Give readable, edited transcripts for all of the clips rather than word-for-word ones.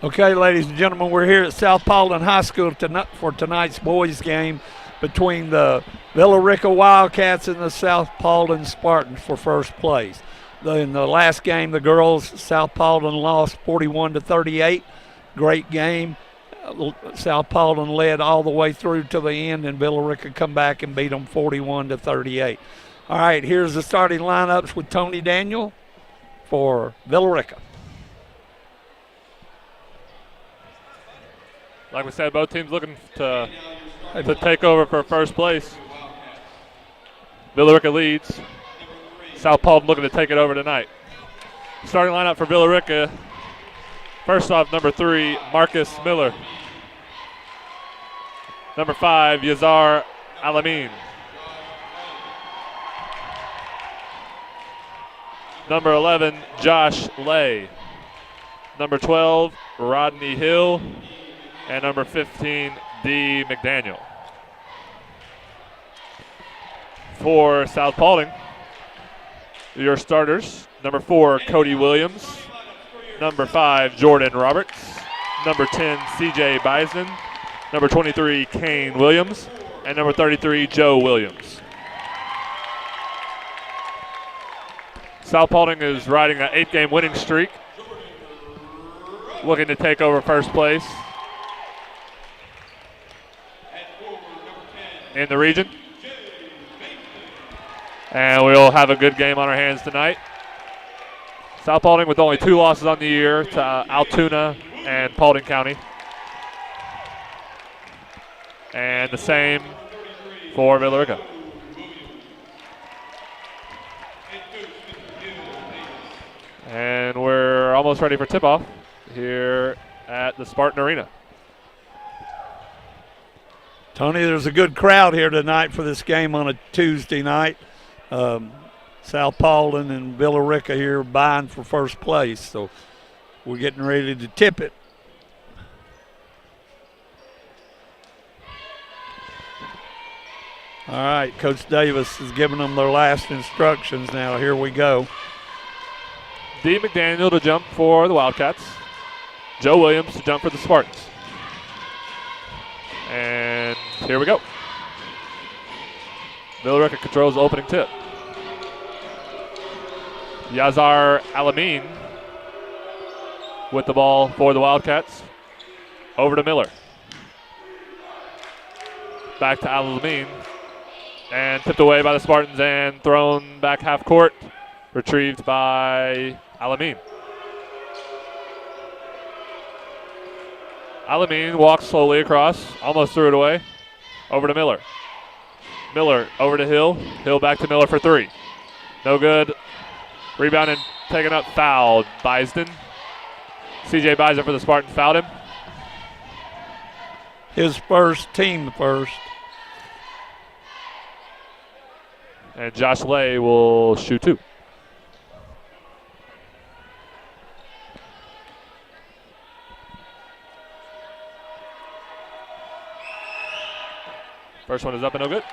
Okay, ladies and gentlemen, we're here at South Paulding High School for tonight's boys game between the Villa Rica Wildcats and the South Paulding Spartans for first place. In the last game, the girls, South Paulding lost 41-38. Great game. South Paulding led all the way through to the end, and Villa Rica come back and beat them 41-38. All right, here's the starting lineups with Tony Daniel for Villa Rica. Like we said, both teams looking to take over for first place. Villa Rica leads. South Paulding looking to take it over tonight. Starting lineup for Villa Rica. First off, number 3, Marcus Miller. Number 5, Yazar Alamin. Number 11, Josh Lay. Number 12, Rodney Hill. And number 15, D. McDaniel. For South Paulding, your starters, number 4, Cody Williams. Number 5, Jordan Roberts. Number 10, CJ Bison. Number 23, Kane Williams. And number 33, Joe Williams. South Paulding is riding an 8-game winning streak, looking to take over first place in the region. And we'll have a good game on our hands tonight. South Paulding with only 2 losses on the year to Altoona and Paulding County. And the same for Villa Rica. And we're almost ready for tip-off here at the Spartan Arena. Tony, there's a good crowd here tonight for this game on a Tuesday night. South Paulding and Villa Rica here vying for first place, so we're getting ready to tip it. All right, Coach Davis is giving them their last instructions now. Here we go. D. McDaniel to jump for the Wildcats. Joe Williams to jump for the Spartans. And here we go. Villa Rica controls the opening tip. Yazar Alamin with the ball for the Wildcats. Over to Miller. Back to Alamin. And tipped away by the Spartans and thrown back half court. Retrieved by Alamin. Alamin walks slowly across, almost threw it away. Over to Miller. Miller over to Hill. Hill back to Miller for 3. No good. Rebound and taken up, fouled. Bison. CJ Bison for the Spartans fouled him. His first, team first. And Josh Lay will shoot 2. First one is up and no good.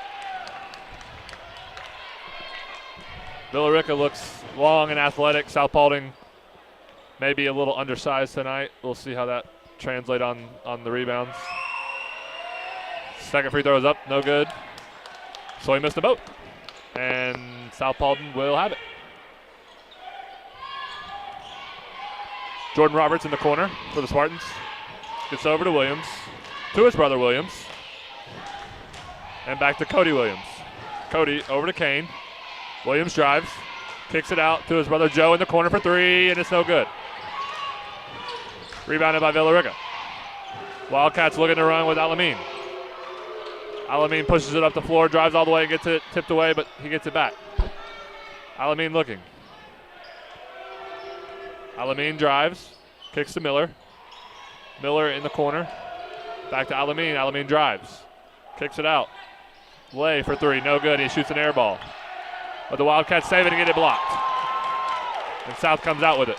Villa Rica looks long and athletic. South Paulding maybe a little undersized tonight. We'll see how that translates on the rebounds. Second free throw is up, no good. So he missed the boat. And South Paulding will have it. Jordan Roberts in the corner for the Spartans. Gets over to Williams. To his brother Williams. And back to Cody Williams. Cody over to Kane. Williams drives. Kicks it out to his brother Joe in the corner for 3, and it's no good. Rebounded by Villa Rica. Wildcats looking to run with Alamin. Alamin pushes it up the floor, drives all the way, and gets it tipped away, but he gets it back. Alamin looking. Alamin drives. Kicks to Miller. Miller in the corner. Back to Alamin. Alamin drives. Kicks it out. Lay for 3, no good. He shoots an air ball. But the Wildcats save it and get it blocked. And South comes out with it.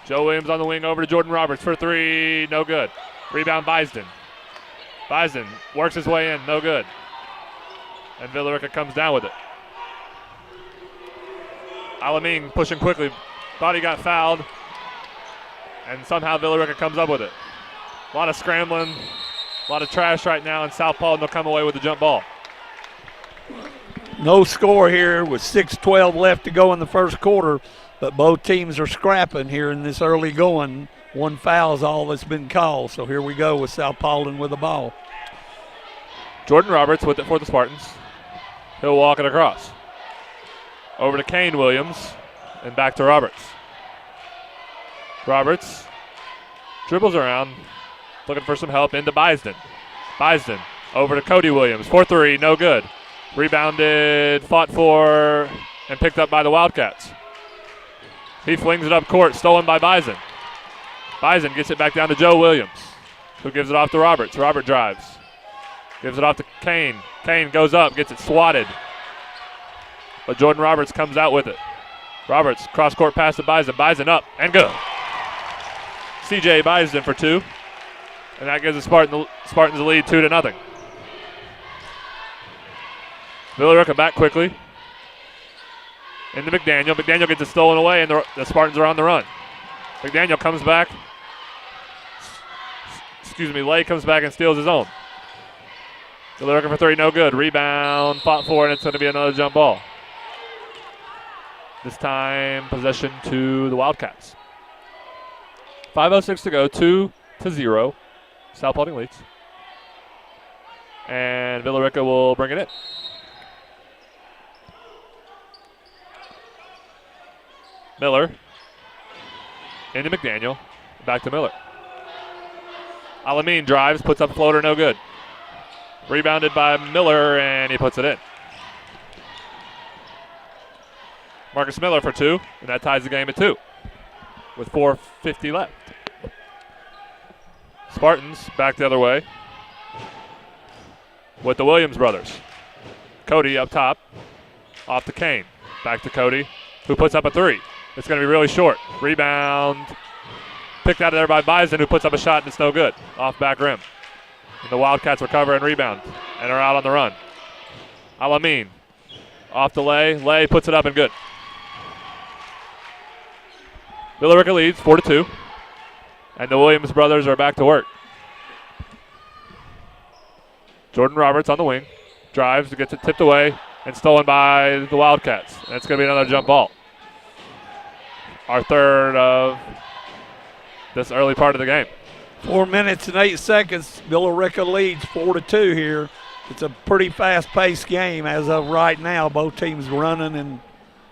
Joe Williams on the wing over to Jordan Roberts for 3, no good. Rebound Bison. Bison works his way in, no good. And Villa Rica comes down with it. Alamin pushing quickly. Thought he got fouled. And somehow Villa Rica comes up with it. A lot of scrambling, a lot of trash right now, and South Paulding will come away with the jump ball. No score here with 6:12 left to go in the first quarter, but both teams are scrapping here in this early going. One foul is all that's been called, so here we go with South Paulding with the ball. Jordan Roberts with it for the Spartans. He'll walk it across. Over to Kane Williams and back to Roberts. Roberts dribbles around, looking for some help into Bisden. Bisden over to Cody Williams for three, no good. Rebounded, fought for, and picked up by the Wildcats. He flings it up court, stolen by Bison. Bison gets it back down to Joe Williams, who gives it off to Roberts. Robert drives. Gives it off to Kane. Kane goes up, gets it swatted. But Jordan Roberts comes out with it. Roberts, cross-court pass to Bison. Bison up and good. C.J. Bison for two. And that gives the Spartans the lead 2-0. Villa Rica back quickly. Into McDaniel. McDaniel gets it stolen away, and the Spartans are on the run. McDaniel comes back. Lay comes back and steals his own. Villa Rica for three, no good. Rebound, fought for, and it's going to be another jump ball. This time, possession to the Wildcats. 5:06 to go, 2-0. South Paulding leads. And Villa Rica will bring it in. Miller into McDaniel. Back to Miller. Alameen drives, puts up a floater, no good. Rebounded by Miller, and he puts it in. Marcus Miller for two, and that ties the game at 2 with 4:50 left. Spartans back the other way with the Williams brothers. Cody up top, off to Kane. Back to Cody, who puts up a three. It's going to be really short. Rebound picked out of there by Bison, who puts up a shot, and it's no good. Off back rim. And the Wildcats recover and rebound and are out on the run. Alameen off the Lay. Lay puts it up and good. Villa Rica leads 4-2. And the Williams brothers are back to work. Jordan Roberts on the wing. Drives, gets it tipped away, and stolen by the Wildcats. And it's going to be another jump ball. Our third of this early part of the game. 4 minutes and 8 seconds. Villa Rica leads 4-2 here. It's a pretty fast-paced game as of right now. Both teams running and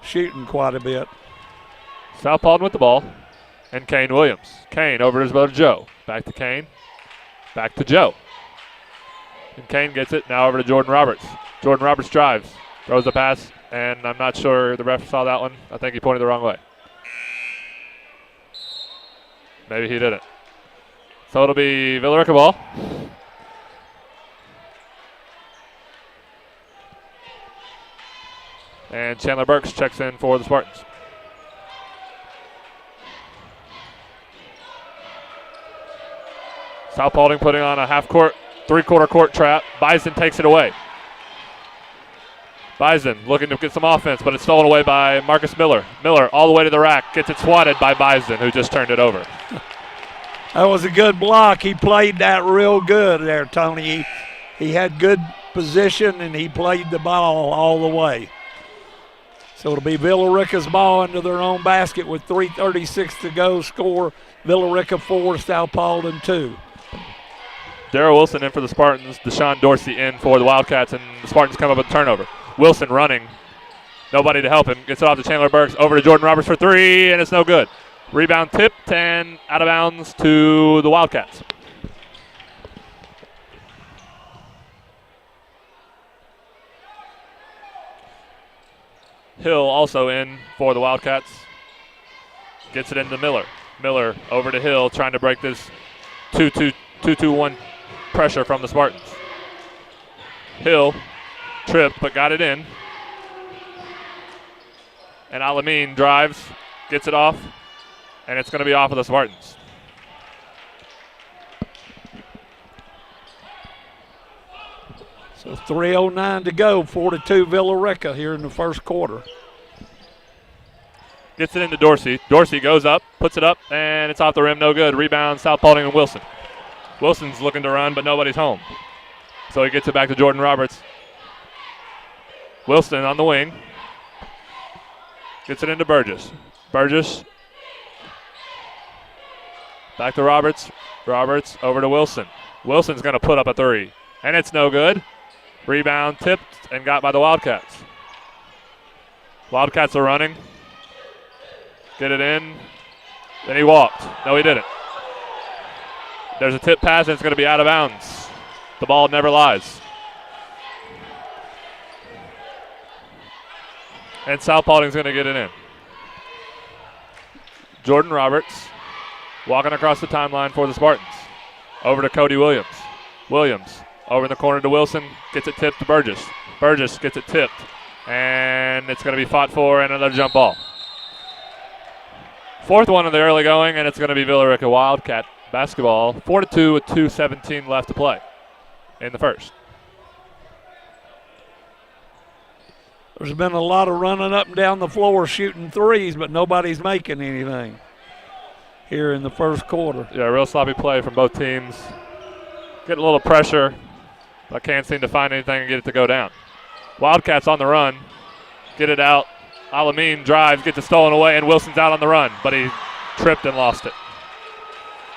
shooting quite a bit. South Paulding with the ball. And Kane Williams. Kane over to his brother Joe. Back to Kane. Back to Joe. And Kane gets it. Now over to Jordan Roberts. Jordan Roberts drives. Throws the pass. And I'm not sure the ref saw that one. I think he pointed the wrong way. Maybe he didn't. So it'll be Villa Rica ball. And Chandler Burks checks in for the Spartans. South Paulding putting on a half-court, three-quarter court trap. Bison takes it away. Bison looking to get some offense, but it's stolen away by Marcus Miller. Miller all the way to the rack, gets it swatted by Bison, who just turned it over. That was a good block. He played that real good there, Tony. He had good position, and he played the ball all the way. So it'll be Villa Rica's ball into their own basket with 3:36 to go. Score Villa Rica 4, South Paulding 2. Darrell Wilson in for the Spartans. Deshaun Dorsey in for the Wildcats, and the Spartans come up with a turnover. Wilson running. Nobody to help him. Gets it off to Chandler Burks. Over to Jordan Roberts for three, and it's no good. Rebound tipped and out of bounds to the Wildcats. Hill also in for the Wildcats. Gets it into Miller. Miller over to Hill, trying to break this 2-2-1 pressure from the Spartans. Hill tripped but got it in. And Alameen drives, gets it off, and it's going to be off of the Spartans. So 3:09 to go, 4-2 Villa Rica here in the first quarter. Gets it into Dorsey. Dorsey goes up, puts it up, and it's off the rim. No good. Rebound, South Paulding and Wilson. Wilson's looking to run, but nobody's home. So he gets it back to Jordan Roberts. Wilson on the wing. Gets it into Burgess. Burgess. Back to Roberts. Roberts over to Wilson. Wilson's going to put up a three. And it's no good. Rebound tipped and got by the Wildcats. Wildcats are running. Get it in. Then he walked. No, he didn't. There's a tip pass and it's going to be out of bounds. The ball never lies. And South Paulding's going to get it in. Jordan Roberts walking across the timeline for the Spartans. Over to Cody Williams. Williams over in the corner to Wilson. Gets it tipped to Burgess. Burgess gets it tipped. And it's going to be fought for and another jump ball. Fourth one of the early going, and it's going to be Villa Rica Wildcat basketball. 4-2 with 2:17 left to play in the first. There's been a lot of running up and down the floor shooting threes, but nobody's making anything here in the first quarter. Yeah, real sloppy play from both teams. Getting a little pressure, but can't seem to find anything and get it to go down. Wildcats on the run. Get it out. Alameen drives, gets it stolen away, and Wilson's out on the run, but he tripped and lost it.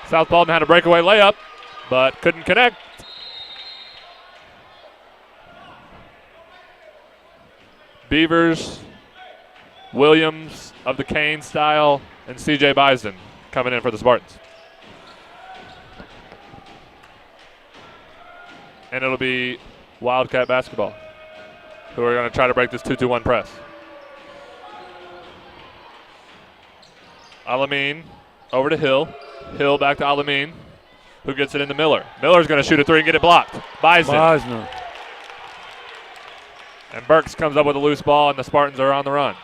South Paulding had a breakaway layup, but couldn't connect. Beavers, Williams of the Kane style, and C.J. Bison coming in for the Spartans. And it'll be Wildcat basketball, who are going to try to break this 2-2-1 press. Alameen over to Hill. Hill back to Alameen, who gets it into Miller. Miller's going to shoot a three and get it blocked. Bison. And Burks comes up with a loose ball, and the Spartans are on the run.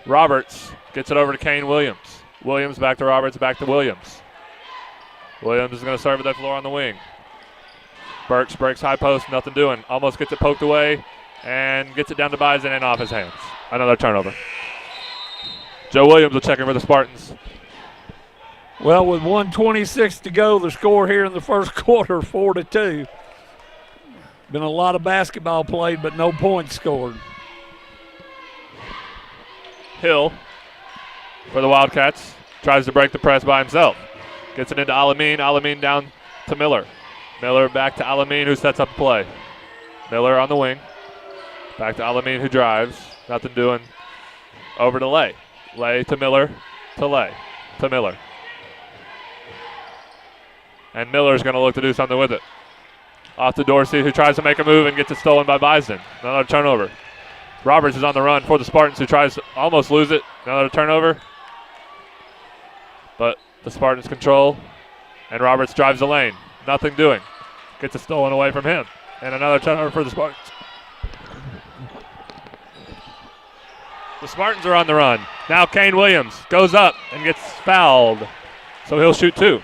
Roberts gets it over to Kane Williams. Williams back to Roberts, back to Williams. Williams is going to serve at that floor on the wing. Burks breaks high post, nothing doing. Almost gets it poked away and gets it down to Bison and off his hands. Another turnover. Joe Williams will check in for the Spartans. Well, with 1:26 to go, the score here in the first quarter, 4-2. Been a lot of basketball played, but no points scored. Hill for the Wildcats tries to break the press by himself. Gets it into Alameen. Alameen down to Miller. Miller back to Alameen, who sets up the play. Miller on the wing. Back to Alameen, who drives. Nothing doing. Over to Lay. Lay to Miller. To Lay. To Miller. And Miller's going to look to do something with it. Off to Dorsey, who tries to make a move and gets it stolen by Bison. Another turnover. Roberts is on the run for the Spartans, who tries to almost lose it. Another turnover. But the Spartans control. And Roberts drives the lane. Nothing doing. Gets it stolen away from him. And another turnover for the Spartans. The Spartans are on the run. Now Kane Williams goes up and gets fouled. So he'll shoot two.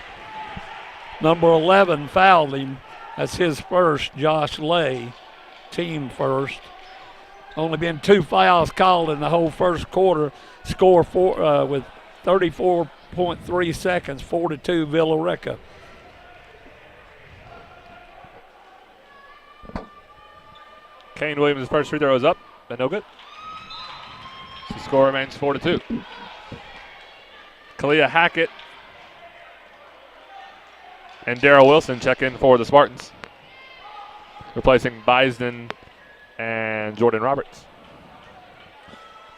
Number 11 fouled him. That's his first, Josh Lay, team first. Only been 2 fouls called in the whole first quarter. Score with 34.3 seconds, 4-2 Villa Rica. Kane Williams' first free throw is up, but no good. The score remains 4-2. Kalia Hackett and Darrell Wilson check in for the Spartans, replacing Bison and Jordan Roberts.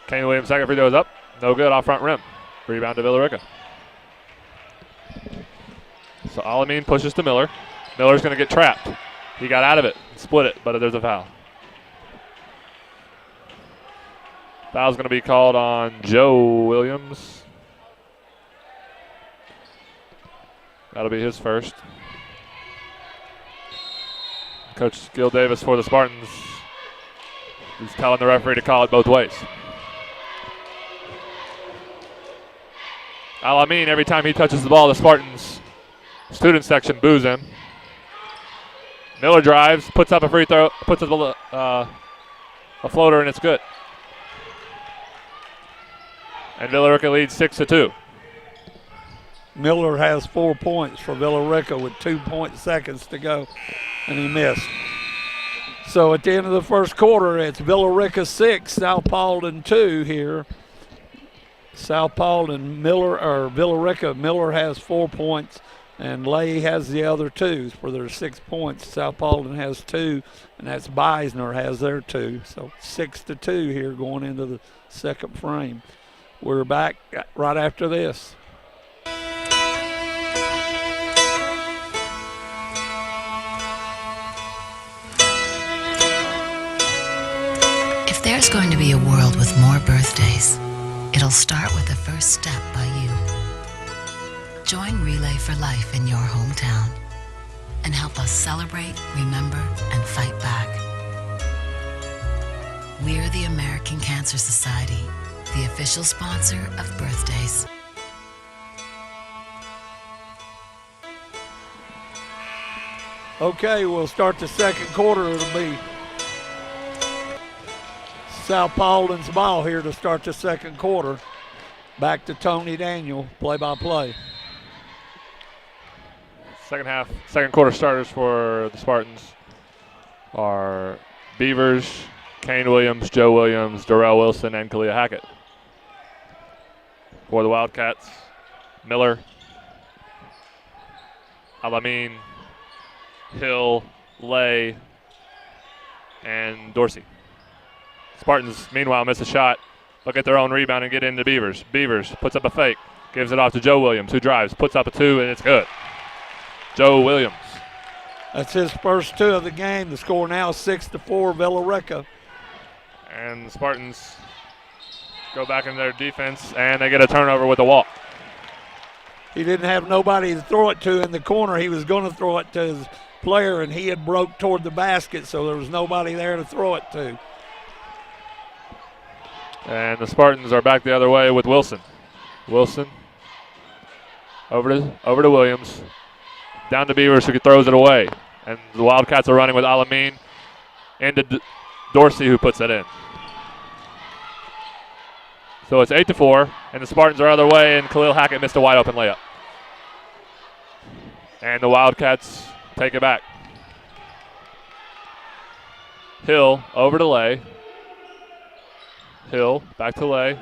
Kane Williams' second free throw is up. No good, off front rim. Rebound to Villa Rica. So Alameen pushes to Miller. Miller's going to get trapped. He got out of it, split it, but there's a foul. Foul's going to be called on Joe Williams. That'll be his first. Coach Gil Davis for the Spartans is telling the referee to call it both ways. Alameen, every time he touches the ball, the Spartans student section boos him. Miller drives, puts up a free throw, puts up a floater, and it's good. And Villa Rica leads 6-2. Miller has 4 points for Villa Rica with 2 seconds to go, and he missed. So at the end of the first quarter, it's Villa Rica 6, South Paulding 2 here. South Paulding, Villa Rica, Miller has 4 points, and Lay has the other 2 for their 6 points. South Paulding has 2, and that's Beisner has their 2. So 6-2 here going into the second frame. We're back right after this. If there's going to be a world with more birthdays, it'll start with the first step by you. Join Relay for Life in your hometown and help us celebrate, remember, and fight back. We're the American Cancer Society, the official sponsor of birthdays. Okay, we'll start the second quarter. It'll be South Paulding's ball here to start the second quarter. Back to Tony Daniel, play-by-play. Second quarter starters for the Spartans are Beavers, Kane Williams, Joe Williams, Darrell Wilson, and Kalia Hackett. For the Wildcats, Miller, Alameen, Hill, Lay, and Dorsey. Spartans, meanwhile, miss a shot. Look at their own rebound and get into Beavers. Beavers puts up a fake, gives it off to Joe Williams, who drives, puts up a 2, and it's good. Joe Williams. That's his first 2 of the game. The score now 6-4, Villa Rica. And the Spartans go back in their defense, and they get a turnover with a walk. He didn't have nobody to throw it to in the corner. He was going to throw it to his player, and he had broke toward the basket, so there was nobody there to throw it to. And the Spartans are back the other way with Wilson. Wilson over to Williams. Down to Beavers, who throws it away. And the Wildcats are running with Alameen into Dorsey, who puts it in. So it's 8-4, and the Spartans are other way, and Khalil Hackett missed a wide open layup. And the Wildcats take it back. Hill over to Lay. Hill back to Lay,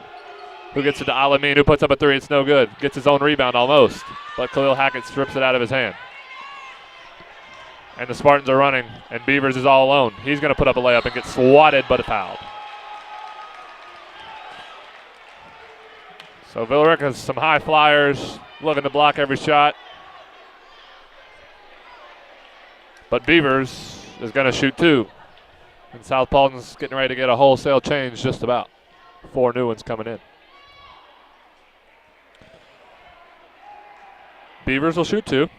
who gets it to Alameen, who puts up a 3. It's no good. Gets his own rebound almost, but Khalil Hackett strips it out of his hand. And the Spartans are running, and Beavers is all alone. He's going to put up a layup and get swatted, but fouled. So Villa Rica has some high flyers, looking to block every shot. But Beavers is going to shoot 2. And South Paulding's getting ready to get a wholesale change just about. 4 new ones coming in. Beavers will shoot 2.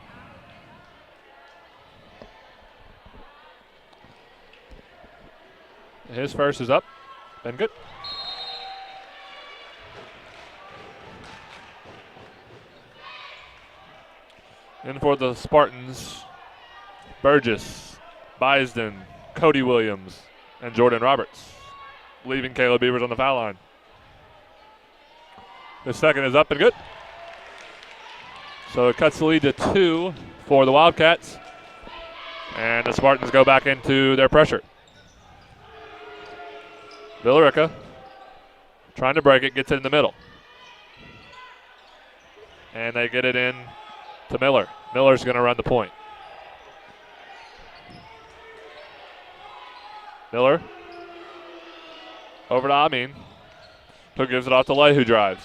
His first is up and good. In for the Spartans, Burgess, Bisden, Cody Williams, and Jordan Roberts, leaving Caleb Beavers on the foul line. The second is up and good. So it cuts the lead to 2 for the Wildcats. And the Spartans go back into their pressure. Villa Rica trying to break it, gets it in the middle. And they get it in to Miller. Miller's going to run the point. Miller over to Amin, who gives it off to Lay, who drives.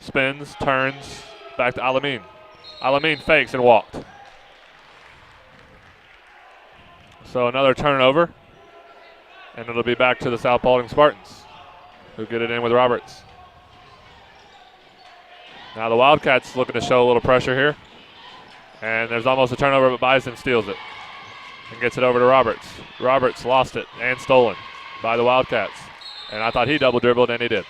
Spins, turns, back to Alameen. Alameen fakes and walked. So another turnover, and it'll be back to the South Paulding Spartans, who get it in with Roberts. Now the Wildcats looking to show a little pressure here. And there's almost a turnover, but Bison steals it and gets it over to Roberts. Roberts lost it and stolen by the Wildcats. And I thought he double dribbled, and he did.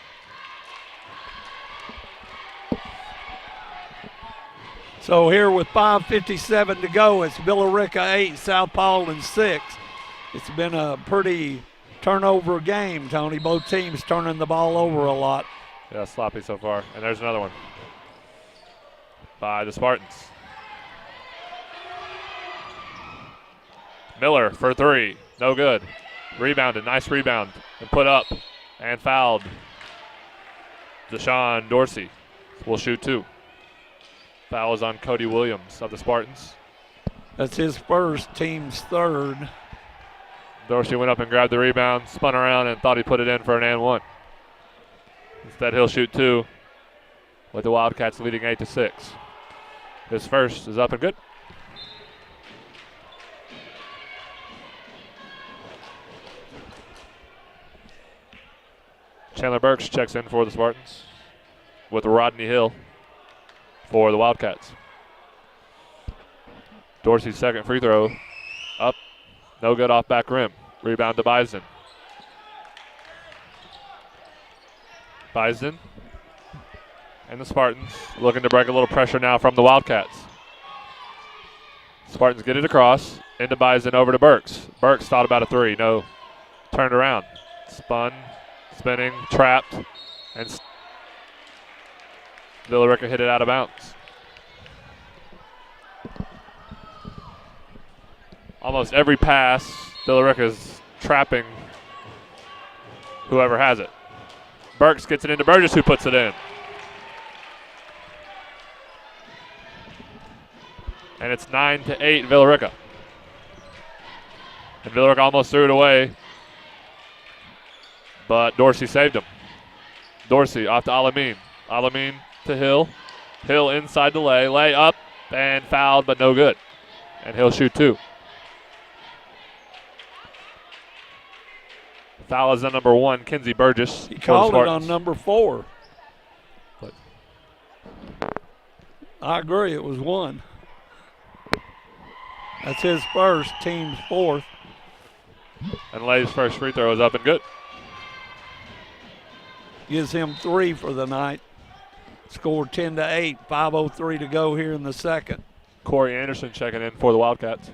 So here with 5:57 to go, it's Villa Rica 8, South Paulding 6. It's been a pretty turnover game, Tony. Both teams turning the ball over a lot. Yeah, sloppy so far. And there's another one by the Spartans. Miller for three. No good. Rebounded. Nice rebound. And put up and fouled. Deshaun Dorsey will shoot two. Foul is on Cody Williams of the Spartans. That's his first, team's third. Dorsey went up and grabbed the rebound, spun around, and thought he put it in for an and one. Instead, he'll shoot two with the Wildcats leading 8-6. His first is up and good. Chandler Burks checks in for the Spartans with Rodney Hill for the Wildcats. Dorsey's second free throw up, no good off back rim. Rebound to Bison. Bison and the Spartans looking to break a little pressure now from the Wildcats. Spartans get it across, into Bison, over to Burks. Burks thought about a three, no. Turned around, spun, spinning, trapped, and Villa Rica hit it out of bounds. Almost every pass, Villa Rica is trapping whoever has it. Burks gets it into Burgess, who puts it in. And it's 9-8 Villa Rica. And Villa Rica almost threw it away, but Dorsey saved him. Dorsey off to Alameen. Alameen to Hill. Hill inside the lay up and fouled, but no good. And he'll shoot two. Foul is on number one, Kinsey Burgess. He called it on number 4. But I agree, it was one. That's his first, team's fourth. And Lay's first free throw is up and good. Gives him 3 for the night. Scored 10-8, 5:03 to go here in the second. Corey Anderson checking in for the Wildcats.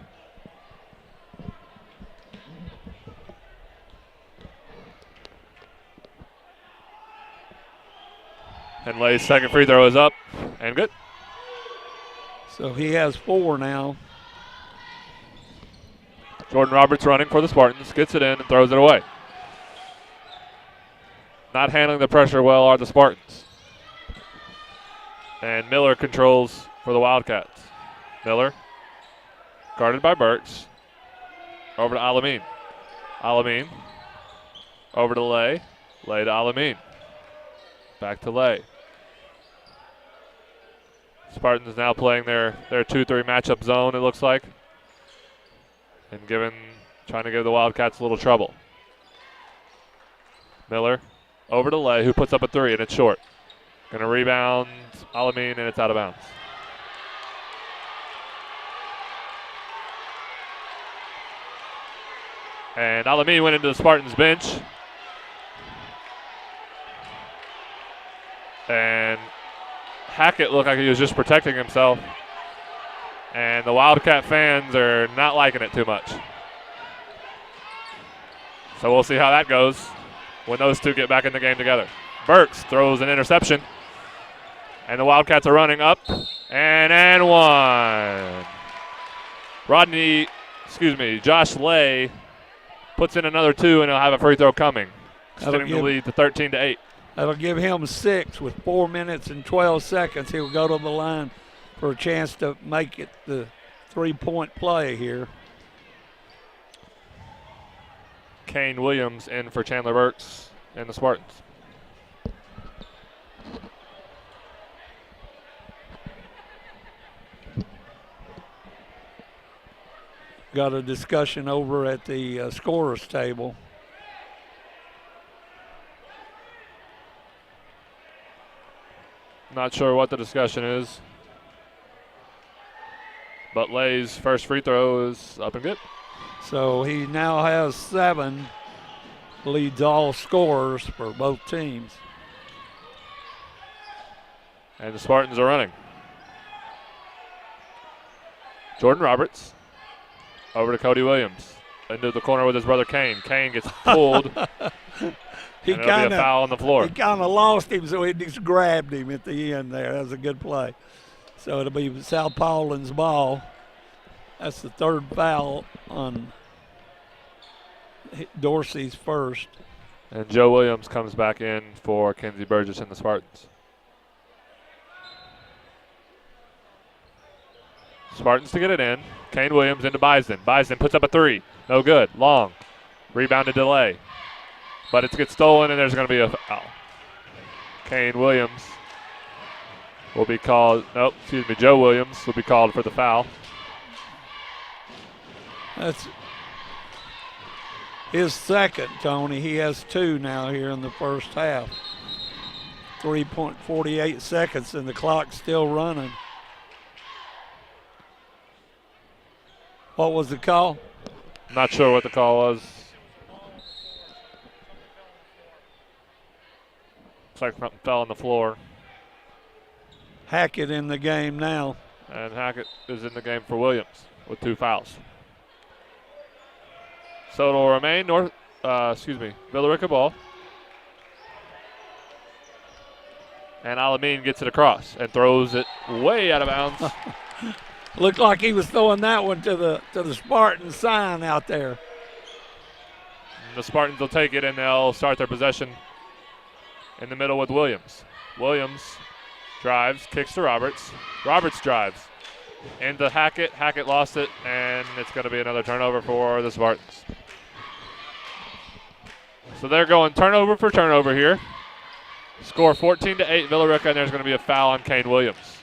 And Lay's second free throw is up and good. So he has 4 now. Jordan Roberts running for the Spartans, gets it in and throws it away. Not handling the pressure well are the Spartans. And Miller controls for the Wildcats. Miller, guarded by Burks. Over to Alameen. Alameen, over to Lay. Lay to Alameen. Back to Lay. Spartans now playing their 2-3 matchup zone, it looks like. And trying to give the Wildcats a little trouble. Miller over to Lay, who puts up a 3, and it's short. Going to rebound Alameen, and it's out of bounds. And Alameen went into the Spartans bench. And Hackett looked like he was just protecting himself. And the Wildcat fans are not liking it too much. So we'll see how that goes when those two get back in the game together. Burks throws an interception. And the Wildcats are running up. And one. Josh Lay puts in another 2, and he'll have a free throw coming. Extending the lead to 13-8. That'll give him 6 with 4 minutes and 12 seconds. He'll go to the line for a chance to make it the 3-point play here. Kane Williams in for Chandler Burks and the Spartans. Got a discussion over at the scorer's table. Not sure what the discussion is. But Lay's first free throw is up and good. So he now has 7, leads all scorers for both teams. And the Spartans are running. Jordan Roberts over to Cody Williams. into the corner with his brother Kane. Kane gets pulled. He and it'll be a foul on the floor. He kind of lost him, so he just grabbed him at the end there. That was a good play. So it'll be South Paulding's ball. That's the third foul on Dorsey's first. And Joe Williams comes back in for Kenzie Burgess and the Spartans. Spartans to get it in. Kane Williams into Bison. Bison puts up a three. No good. Long. Rebounded delay. But it gets stolen, and there's going to be a foul. Kane Williams will be called. Nope, excuse me. Joe Williams will be called for the foul. That's his second, Tony. He has two now here in the first half. 3.48 seconds, and the clock's still running. What was the call? Not sure what the call was. Looks like something fell on the floor. Hackett in the game now. And Hackett is in the game for Williams with two fouls. So it'll remain Villa Rica ball. And Alameen gets it across and throws it way out of bounds. Looked like he was throwing that one to the Spartan sign out there. And the Spartans will take it, and they'll start their possession in the middle with Williams. Williams drives, kicks to Roberts. Roberts drives into Hackett. Hackett lost it, and it's going to be another turnover for the Spartans. So they're going turnover for turnover here. Score 14-8 Villa Rica, and there's going to be a foul on Kane Williams.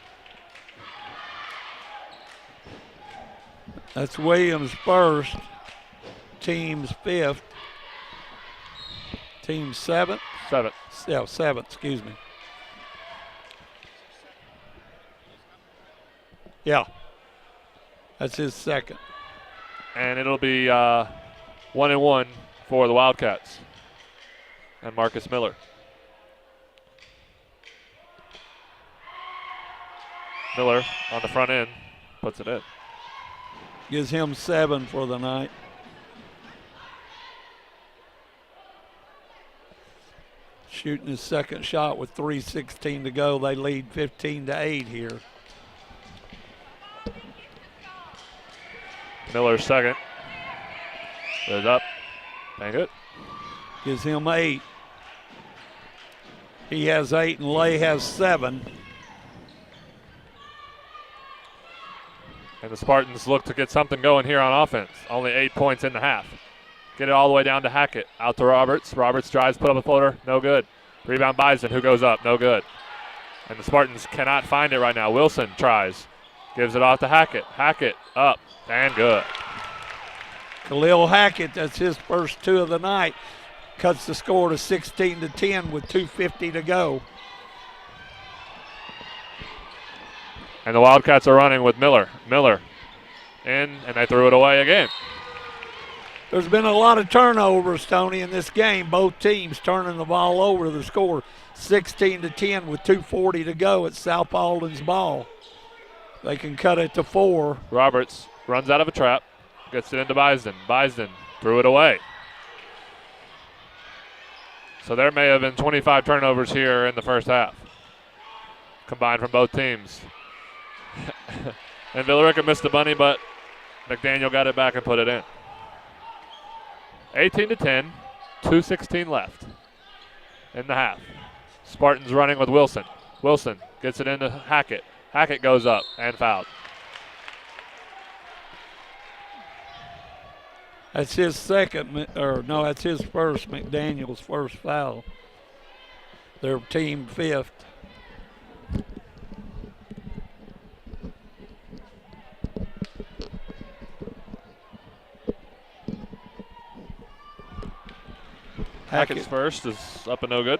That's Williams first. Team's fifth. Team seventh. Seventh, excuse me. Yeah. That's his second. And it'll be 1-1 for the Wildcats and Marcus Miller. Miller on the front end puts it in. Gives him 7 for the night. Shooting his second shot with 3:16 to go. They lead 15-8 here. Miller's second. Goes up. Dang it. Gives him 8. He has 8 and Lay has 7. And the Spartans look to get something going here on offense. Only 8 points in the half. Get it all the way down to Hackett. Out to Roberts. Roberts drives, put up a floater. No good. Rebound Bison, who goes up. No good. And the Spartans cannot find it right now. Wilson tries. Gives it off to Hackett. Hackett up and good. Khalil Hackett, that's his first 2 of the night. Cuts the score to 16-10 with 2:50 to go. And the Wildcats are running with Miller. Miller in, and they threw it away again. There's been a lot of turnovers, Tony, in this game. Both teams turning the ball over. The score 16-10 with 2:40 to go. It's South Paulding's ball. They can cut it to 4. Roberts runs out of a trap, gets it into Bison. Bison threw it away. So there may have been 25 turnovers here in the first half, combined from both teams. And Villa Rica missed the bunny, but McDaniel got it back and put it in. 18-10, 2:16 left in the half. Spartans running with Wilson. Wilson gets it into Hackett. Hackett goes up and fouled. That's his second, or no, that's his first, McDaniel's first foul. Their team 5th. Hackett's first is up and no good.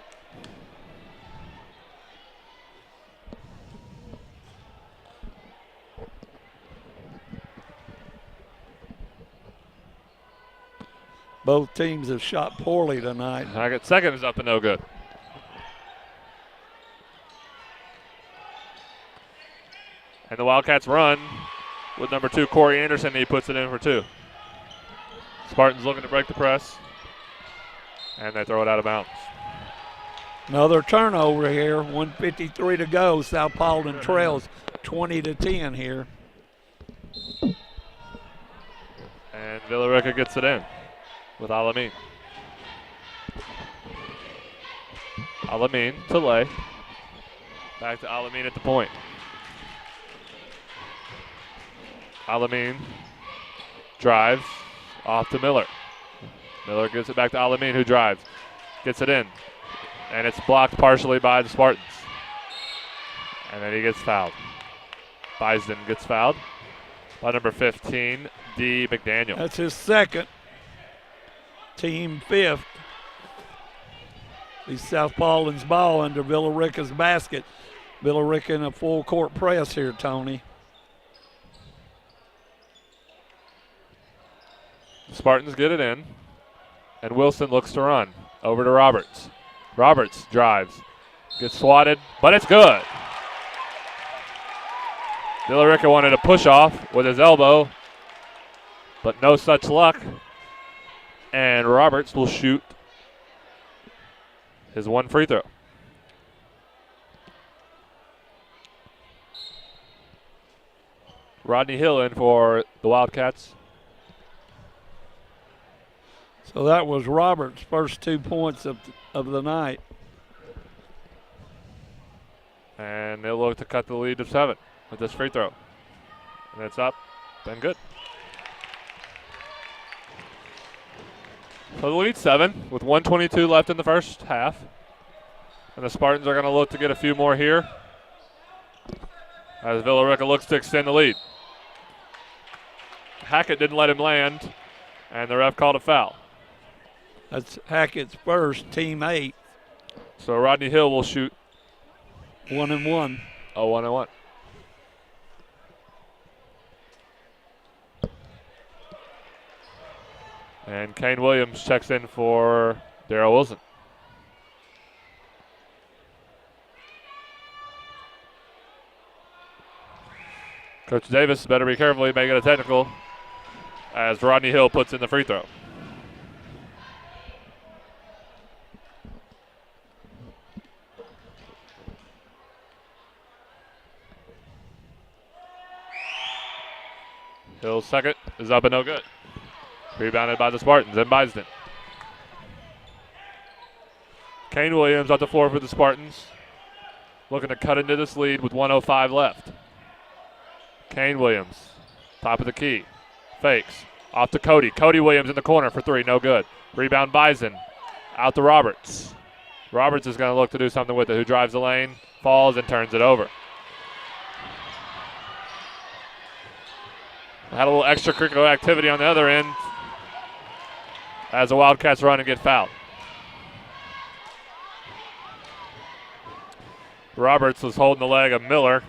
Both teams have shot poorly tonight. Hackett's second is up and no good. And the Wildcats run with number 2, Corey Anderson. He puts it in for 2. Spartans looking to break the press. And they throw it out of bounds. Another turnover here. 1:53 to go. South Paulding trails 20-10 here. And Villa Rica gets it in with Alamin. Alamin to Lay. Back to Alamin at the point. Alamin drives off to Miller. Miller gives it back to Alamin, who drives. Gets it in. And it's blocked partially by the Spartans. And then he gets fouled. Bisden gets fouled by number 15, D. McDaniel. That's his second. Team fifth. The South Paulding's ball under Villa Rica's basket. Villa Rica in a full court press here, Tony. The Spartans get it in. And Wilson looks to run. Over to Roberts. Roberts drives. Gets swatted, but it's good. Villa Rica wanted a push off with his elbow, but no such luck. And Roberts will shoot his one free throw. Rodney Hill in for the Wildcats. So that was Roberts' first 2 points of the night. And they'll look to cut the lead to 7 with this free throw. And it's up and good. So the lead 7 with 1:22 left in the first half. And the Spartans are going to look to get a few more here as Villa Rica looks to extend the lead. Hackett didn't let him land, and the ref called a foul. That's Hackett's first, team 8. So Rodney Hill will shoot 1-1. Oh, 1-1. And Kane Williams checks in for Darrell Wilson. Coach Davis better be careful, he may get a technical as Rodney Hill puts in the free throw. Hill's second is up and no good. Rebounded by the Spartans and Bisden. Kane Williams on the floor for the Spartans. Looking to cut into this lead with 1:05 left. Kane Williams, top of the key. Fakes. Off to Cody. Cody Williams in the corner for 3, no good. Rebound Bison. Out to Roberts. Roberts is going to look to do something with it. Who drives the lane, falls, and turns it over. Had a little extracurricular activity on the other end as the Wildcats run and get fouled. Roberts was holding the leg of Miller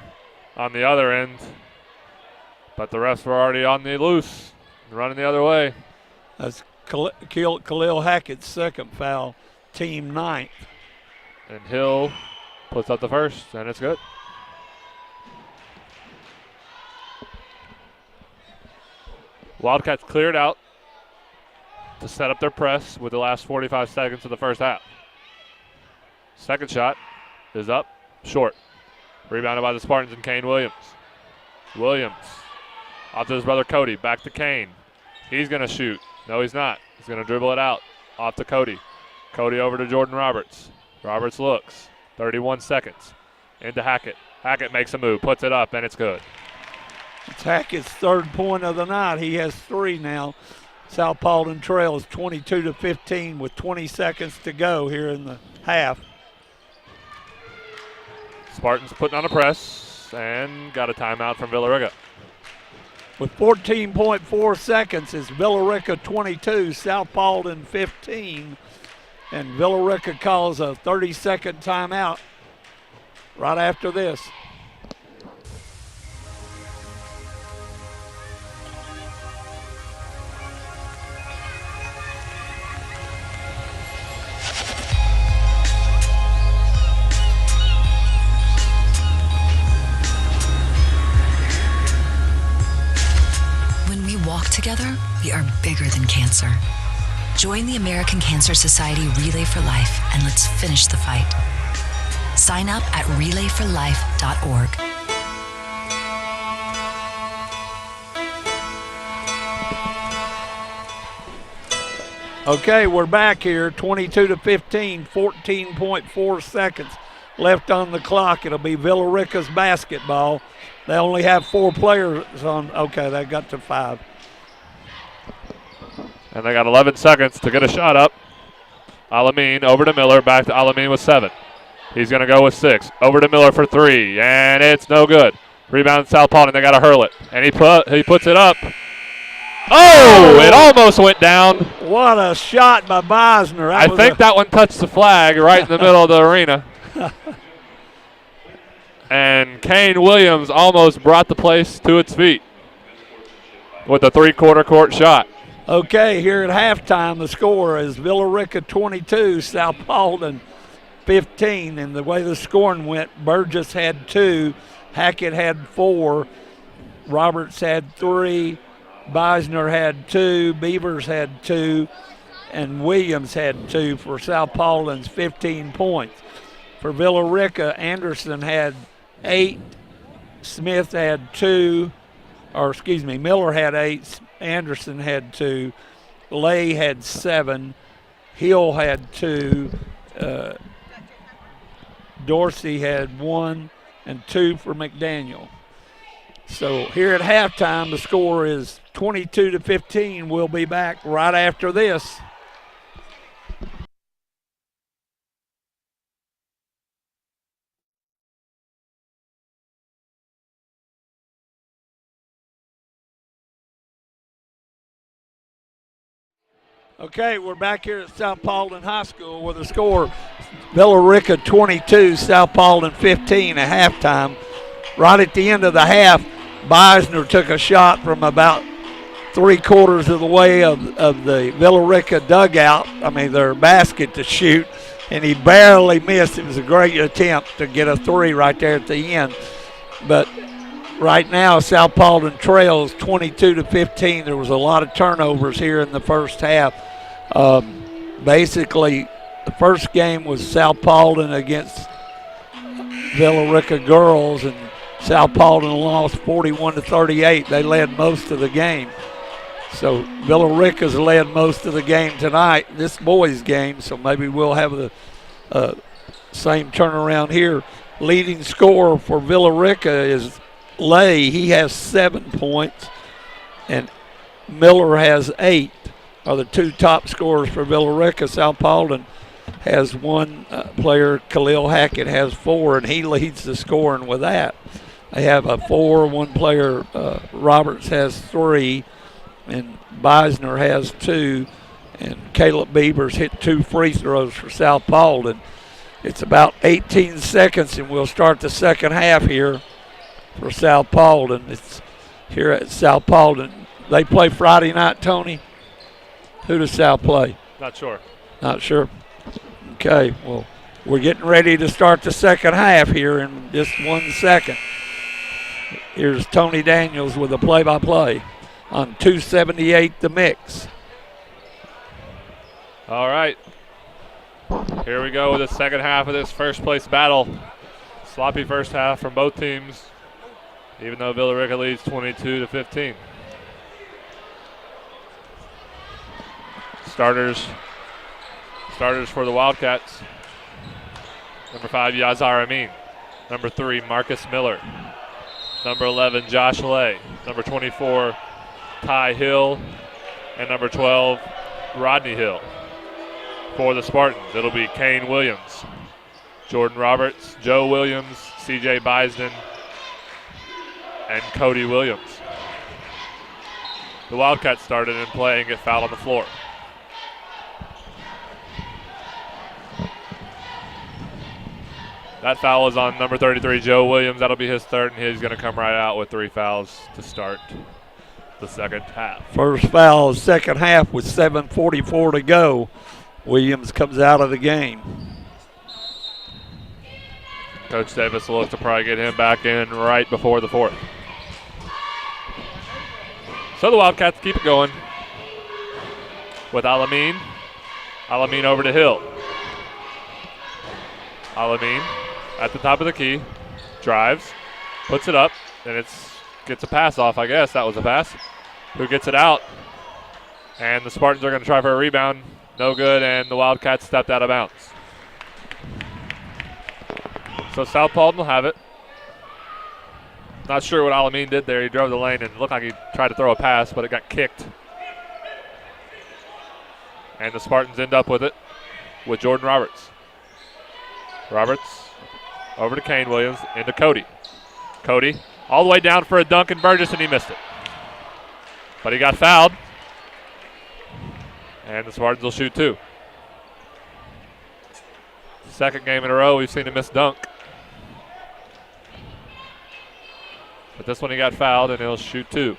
on the other end, but the refs were already on the loose, running the other way. That's Khalil Hackett's second foul, team 9th. And Hill puts up the first, and it's good. Wildcats cleared out to set up their press with the last 45 seconds of the first half. Second shot is up, short. Rebounded by the Spartans and Kane Williams. Williams off to his brother Cody, back to Kane. He's going to shoot. No, he's not. He's going to dribble it out. Off to Cody. Cody over to Jordan Roberts. Roberts looks. 31 seconds. Into Hackett. Hackett makes a move, puts it up, and it's good. It's Hackett's third point of the night. He has 3 now. South Paulding trails 22-15 with 20 seconds to go here in the half. Spartans putting on a press and got a timeout from Villa Rica. With 14.4 seconds, it's Villa Rica 22, South Paulding 15. And Villa Rica calls a 30-second timeout right after this. Together, we are bigger than cancer. Join the American Cancer Society Relay for Life and let's finish the fight. Sign up at relayforlife.org. Okay, we're back here, 22-15, 14.4 seconds left on the clock. It'll be Villa Rica's basketball. They only have 4 players on. Okay, they got to 5. And they got 11 seconds to get a shot up. Alameen over to Miller, back to Alameen with 7. He's going to go with 6. Over to Miller for 3, and it's no good. Rebound South Paulding, they got to hurl it. And he puts it up. Oh, it almost went down. What a shot by Beisner. I think that one touched the flag right in the middle of the arena. And Kane Williams almost brought the place to its feet with a 3/4 court shot. Okay, here at halftime, the score is Villa Rica 22, South Paulding 15. And the way the scoring went, Burgess had 2, Hackett had 4, Roberts had 3, Beisner had 2, Beavers had 2, and Williams had 2 for South Paulding's 15 points. For Villa Rica, Anderson had 8, Smith had 2, Miller had 8, Anderson had 2, Lay had 7, Hill had 2, Dorsey had 1, and 2 for McDaniel. So here at halftime, the score is 22-15. We'll be back right after this. Okay, we're back here at South Paulding High School with the score Villa Rica 22, South Paulding 15 at halftime. Right at the end of the half, Beisner took a shot from about 3/4 of the way of the Villa Rica dugout, their basket to shoot, and he barely missed. It was a great attempt to get a 3 right there at the end. But right now, South Paulding trails 22-15. There was a lot of turnovers here in the first half. Basically, the first game was South Paulding against Villa Rica girls, and South Paulding lost 41-38. They led most of the game. So Villa Rica's led most of the game tonight, this boys' game, so maybe we'll have the same turnaround here. Leading scorer for Villa Rica is Lay. He has 7 points, and Miller has 8. Are the 2 top scorers for Villa Rica. South Paulding has 1 player, Khalil Hackett has 4, and he leads the scoring with that. They have a 4, 1 player, Roberts has 3, and Beisner has 2, and Caleb Beavers hit 2 free throws for South Paulding. It's about 18 seconds, and we'll start the second half here for South Paulding. It's here at South Paulding. They play Friday night, Tony? Who does South play? Not sure. Not sure. Okay, well, we're getting ready to start the second half here in just 1 second. Here's Tony Daniels with a play-by-play on 278 The Mix. All right. Here we go with the second half of this first place battle. Sloppy first half from both teams, even though Villa Rica leads 22-15. Starters for the Wildcats. Number 5, Yazar Amin. Number 3, Marcus Miller. Number 11, Josh Lay. Number 24, Ty Hill. And number 12, Rodney Hill. For the Spartans, it'll be Kane Williams, Jordan Roberts, Joe Williams, CJ Beisden, and Cody Williams. The Wildcats started in play and get fouled on the floor. That foul is on number 33, Joe Williams. That'll be his third, and he's going to come right out with 3 fouls to start the second half. First foul of second half with 7:44 to go. Williams comes out of the game. Coach Davis will look to probably get him back in right before the fourth. So the Wildcats keep it going. with Alameen. Alameen over to Hill. Alameen at the top of the key. Drives. Puts it up. And gets a pass off, I guess. That was a pass. Who gets it out? And the Spartans are going to try for a rebound. No good, and the Wildcats stepped out of bounds. So South Paulding will have it. Not sure what Alameen did there. He drove the lane and it looked like he tried to throw a pass, but it got kicked. And the Spartans end up with it with Jordan Roberts. Roberts over to Kane Williams, into Cody. Cody all the way down for a dunk and Burgess, and he missed it. But he got fouled. And the Spartans will shoot 2. Second game in a row we've seen a missed dunk. But this one he got fouled and he'll shoot 2.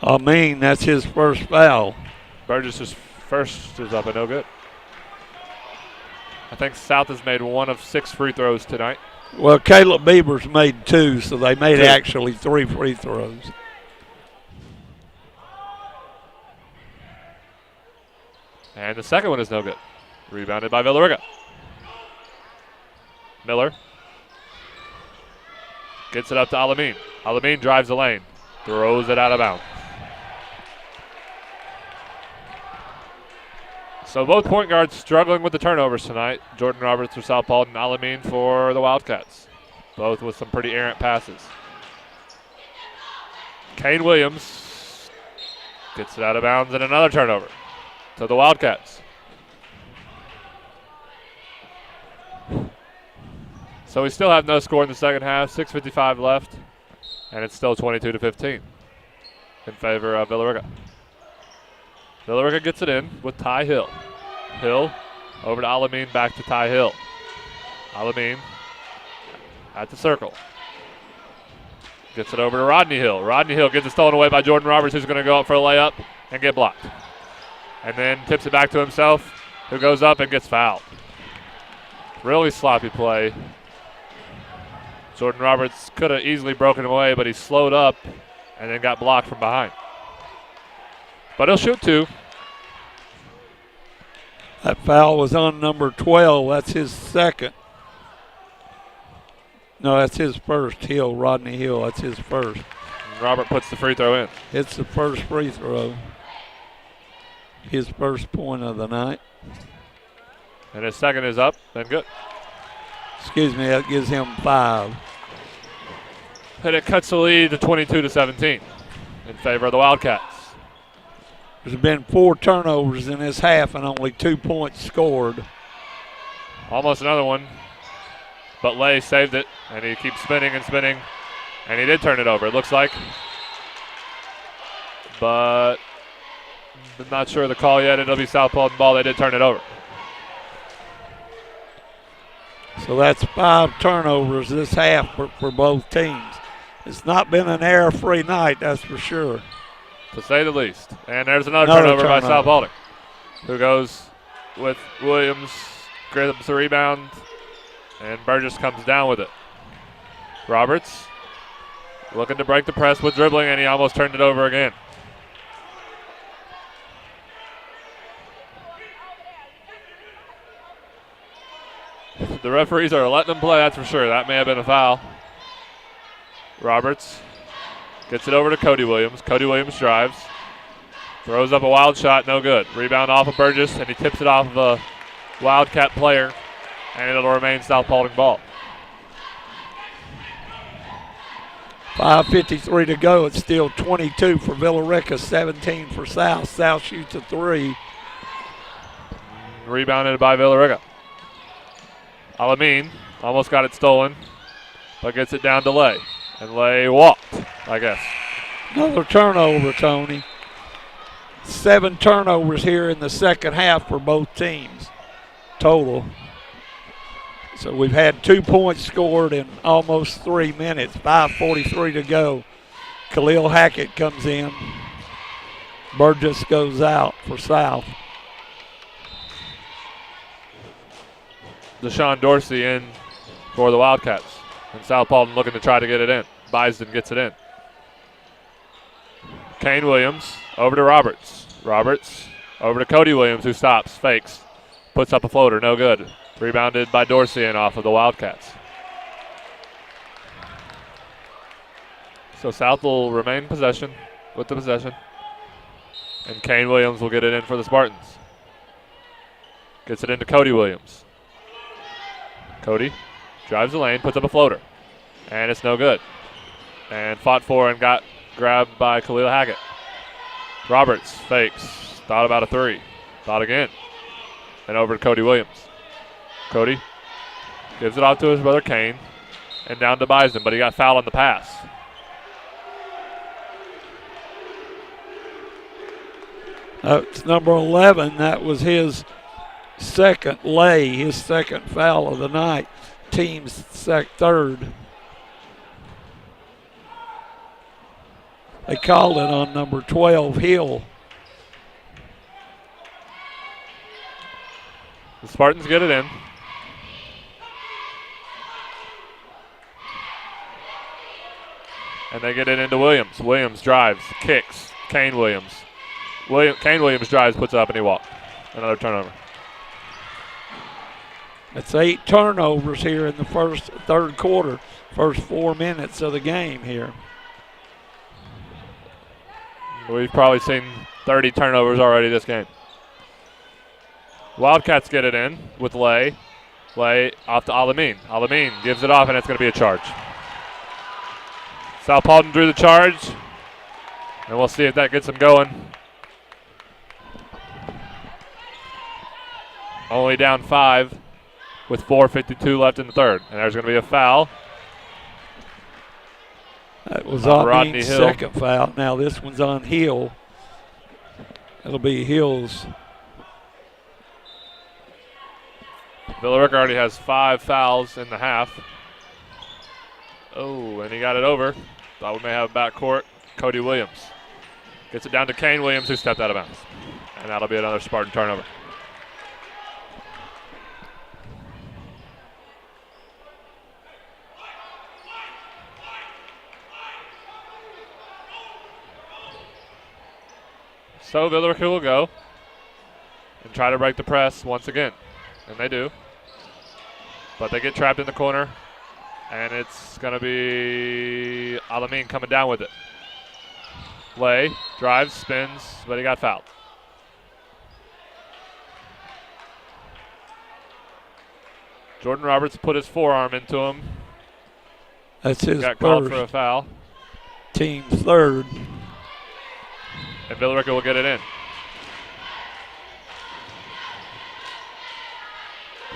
That's his first foul. Burgess' first is up and no good. I think South has made 1 of 6 free throws tonight. Well, Caleb Beavers made 2, so they made 2. actually 3 free throws. And the second one is no good. Rebounded by Villarica. Miller gets it up to Alameen. Alameen drives the lane. Throws it out of bounds. So both point guards struggling with the turnovers tonight. Jordan Roberts for South Paulding, Alameen for the Wildcats. Both with some pretty errant passes. Kane Williams gets it out of bounds and another turnover to the Wildcats. So we still have no score in the second half, 6:55 left, and it's still 22-15 in favor of Villarica. Villarica gets it in with Ty Hill. Hill over to Alameen, back to Ty Hill. Alameen at the circle. Gets it over to Rodney Hill. Rodney Hill gets it stolen away by Jordan Roberts, who's going to go up for a layup and get blocked. And then tips it back to himself, who goes up and gets fouled. Really sloppy play. Jordan Roberts could have easily broken him away, but he slowed up and then got blocked from behind. But he'll shoot 2. That foul was on number 12. That's his second. No, that's his first. Hill, Rodney Hill. That's his first. And Robert puts the free throw in. It's the first free throw. His first point of the night. And his second is up and good. Excuse me, that gives him 5. And it cuts the lead to 22-17 in favor of the Wildcats. There's been 4 turnovers in this half and only 2 points scored. Almost another one. But Lay saved it, and he keeps spinning and spinning. And he did turn it over, it looks like. But I'm not sure of the call yet. It'll be South Paulding ball. They did turn it over. So that's 5 turnovers this half for both teams. It's not been an error-free night, that's for sure. To say the least. And there's another turnover by South Paulding, who goes with Williams, grabs the rebound, and Burgess comes down with it. Roberts looking to break the press with dribbling, and he almost turned it over again. The referees are letting them play, that's for sure. That may have been a foul. Roberts gets it over to Cody Williams. Cody Williams drives. Throws up a wild shot, no good. Rebound off of Burgess, and he tips it off of a Wildcat player, and it'll remain South Paulding ball. 5:53 to go. It's still 22 for Villarica, 17 for South. South shoots a 3. Rebounded by Villarica. Alameen almost got it stolen, but gets it down to Lay. And Lay walked, I guess. Another turnover, Tony. 7 turnovers here in the second half for both teams total. So we've had 2 points scored in almost 3 minutes. 5:43 to go. Khalil Hackett comes in. Burgess goes out for South. Deshaun Dorsey in for the Wildcats. And South Paulding looking to try to get it in. Bisden gets it in. Kane Williams over to Roberts. Roberts over to Cody Williams, who stops, fakes, puts up a floater, no good. Rebounded by Dorsey and off of the Wildcats. So South will remain possession with the possession. And Kane Williams will get it in for the Spartans. Gets it into Cody Williams. Cody drives the lane, puts up a floater. And it's no good. And fought for and got grabbed by Khalil Hackett. Roberts fakes. Thought about a three. Thought again. And over to Cody Williams. Cody gives it off to his brother Kane. And down to Bison, but he got fouled on the pass. It's number 11. That was his second lay, his second foul of the night. Team's third. They called it on number 12, Hill. The Spartans get it in. And they get it into Williams. Williams drives, kicks. Kane Williams. Kane Williams drives, puts it up, and he walked. Another turnover. It's 8 turnovers here in the third quarter, first 4 minutes of the game here. We've probably seen 30 turnovers already this game. Wildcats get it in with Lay. Lay off to Alameen. Alameen gives it off, and it's going to be a charge. South Paulding drew the charge, and we'll see if that gets them going. Only down 5 with 4:52 left in the third, and there's going to be a foul. That was Rodney Rodney's Hill. second foul. Now this one's on Hill. It'll be Hill's. Villa Rica already has 5 fouls in the half. Oh, and he got it over. Thought we may have backcourt. Cody Williams gets it down to Kane Williams, who stepped out of bounds. And that'll be another Spartan turnover. So Villa Rica will go and try to break the press once again. And they do. But they get trapped in the corner. And it's going to be Alameen coming down with it. Lay, drives, spins, but he got fouled. Jordan Roberts put his forearm into him. That's his Got called first. for a foul. Team's third. And Villa Rica will get it in.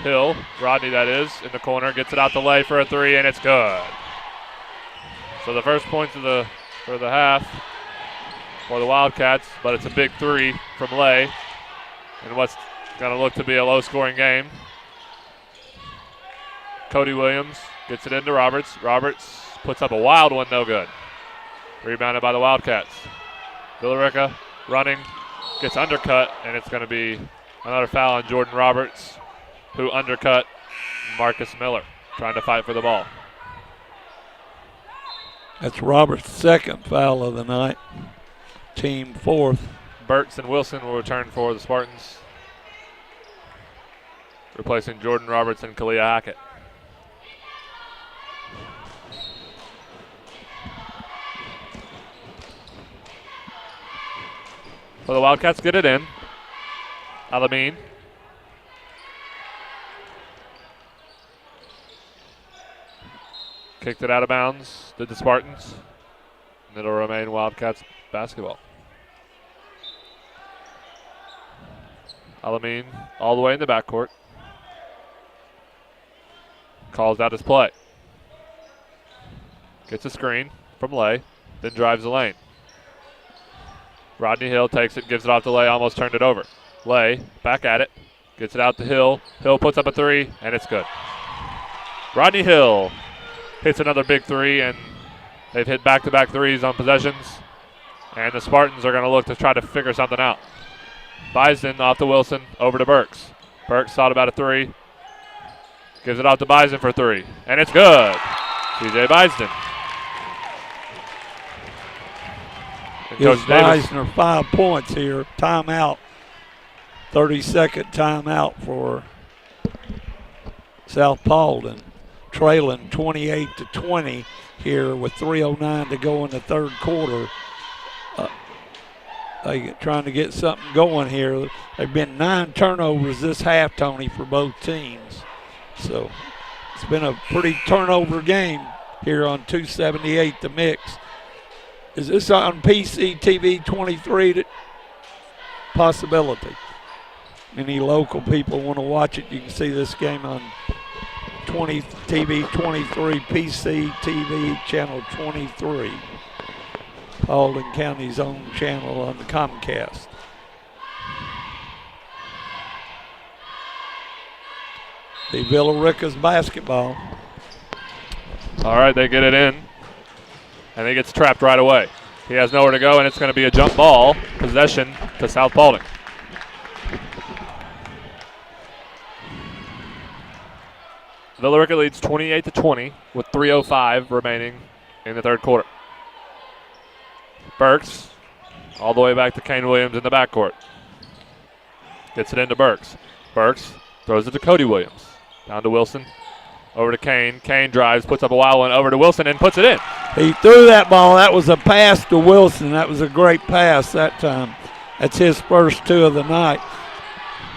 Hill, Rodney that is, in the corner, gets it out to Lay for a three, and it's good. So the first points for the half for the Wildcats, but it's a big three from Lay in what's going to look to be a low-scoring game. Cody Williams gets it into Roberts. Roberts puts up a wild one, no good. Rebounded by the Wildcats. Villa Rica running, gets undercut, and it's going to be another foul on Jordan Roberts, who undercut Marcus Miller, trying to fight for the ball. That's Roberts' second foul of the night. Team fourth. Burks and Wilson will return for the Spartans, replacing Jordan Roberts and Kalia Hackett. So the Wildcats get it in. Alameen. Kicked it out of bounds, did the Spartans. And it'll remain Wildcats basketball. Alameen all the way in the backcourt. Calls out his play. Gets a screen from Lay, then drives the lane. Rodney Hill takes it, gives it off to Lay, almost turned it over. Lay, back at it, gets it out to Hill. Hill puts up a three, and it's good. Rodney Hill hits another big three, and they've hit back-to-back threes on possessions. And the Spartans are going to look to try to figure something out. Bison off to Wilson, over to Burks. Burks thought about a three. Gives it off to Bison for three, and it's good. TJ Bison. And Coach Davis. Meisner 5 points here. Timeout. 30-second timeout for South Paulding. Trailing 28-20 here with 3:09 to go in the third quarter. They trying to get something going here. They've been 9 turnovers this half, Tony, for both teams. So it's been a pretty turnover game here on 278 The Mix. Is this on PCTV 23? Possibility. Any local people want to watch it, you can see this game on TV 23, PCTV channel 23. Paulding County's own channel on the Comcast. The Villa Rica's basketball. All right, they get it in, and he gets trapped right away. He has nowhere to go, and it's going to be a jump ball possession to South Paulding. Villa Rica leads 28-20 with 3:05 remaining in the third quarter. Burks all the way back to Kane Williams in the backcourt. Gets it into Burks. Burks throws it to Cody Williams. Down to Wilson. Over to Kane. Kane drives, puts up a wild one over to Wilson and puts it in. He threw that ball. That was a pass to Wilson. That was a great pass that time. That's his first 2 of the night.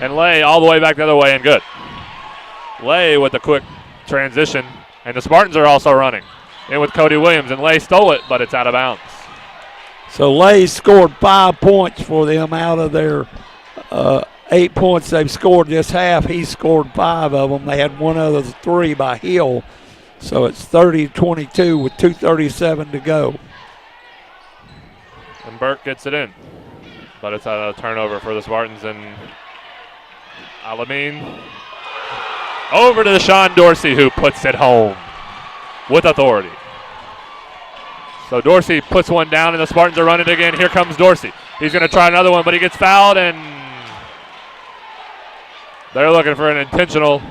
And Lay all the way back the other way and good. Lay with a quick transition. And the Spartans are also running. In with Cody Williams, and Lay stole it, but it's out of bounds. So Lay scored 5 points for them out of their 8 points they've scored this half. He scored 5 of them. They had one other 3 by Hill. So it's 30-22 with 2:37 to go. And Burke gets it in. But it's a turnover for the Spartans. And Alameen over to Sean Dorsey, who puts it home with authority. So Dorsey puts one down, and the Spartans are running again. Here comes Dorsey. He's going to try another one, but he gets fouled, and they're looking for an intentional.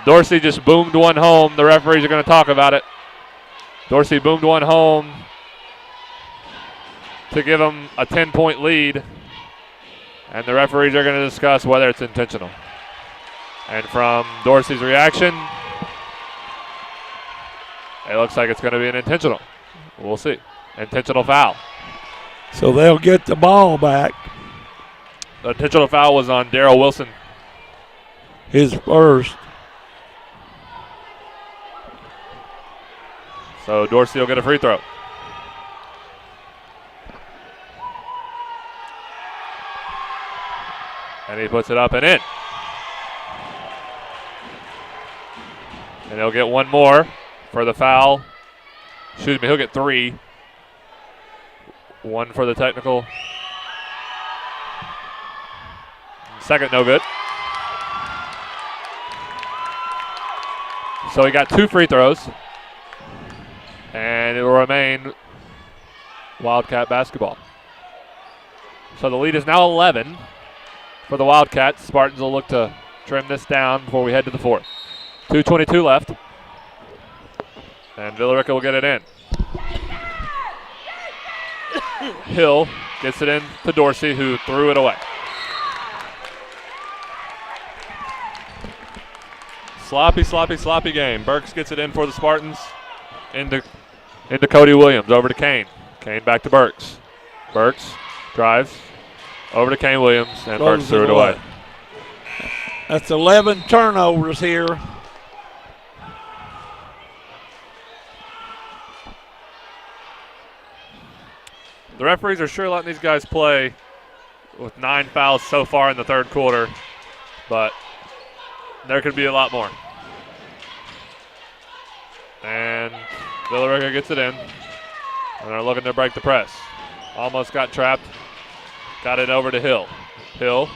Dorsey just boomed one home. The referees are going to talk about it. Dorsey boomed one home to give them a 10-point lead, and the referees are going to discuss whether it's intentional. And from Dorsey's reaction, it looks like it's going to be an intentional. We'll see. Intentional foul. So they'll get the ball back. The intentional foul was on Darrell Wilson. His first. So Dorsey will get a free throw. And he puts it up and in. And he'll get one more for the foul. Excuse me, he'll get 3. 1 for the technical. Second, no good. So he got 2 free throws. And it will remain Wildcat basketball. So the lead is now 11 for the Wildcats. Spartans will look to trim this down before we head to the fourth. 2:22 left. And Villa Rica will get it in. Hill gets it in to Dorsey, who threw it away. Sloppy game. Burks gets it in for the Spartans. Into Cody Williams. Over to Kane. Kane back to Burks. Burks drives. Over to Kane Williams. And Burks threw it away. That's 11 turnovers here. The referees are sure letting these guys play with 9 fouls so far in the third quarter, but there could be a lot more. And Villa Rica gets it in, and they're looking to break the press. Almost got trapped. Got it over to Hill. Hill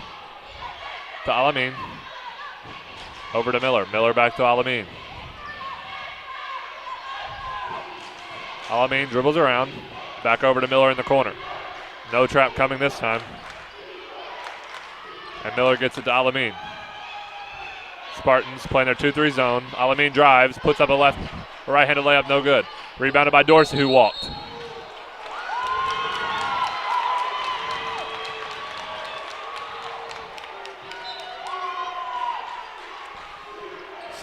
to Alameen. Over to Miller. Miller back to Alameen. Alameen dribbles around. Back over to Miller in the corner. No trap coming this time. And Miller gets it to Alameen. Spartans playing their 2-3 zone. Alameen drives, puts up a right-handed layup, no good. Rebounded by Dorsey, who walked.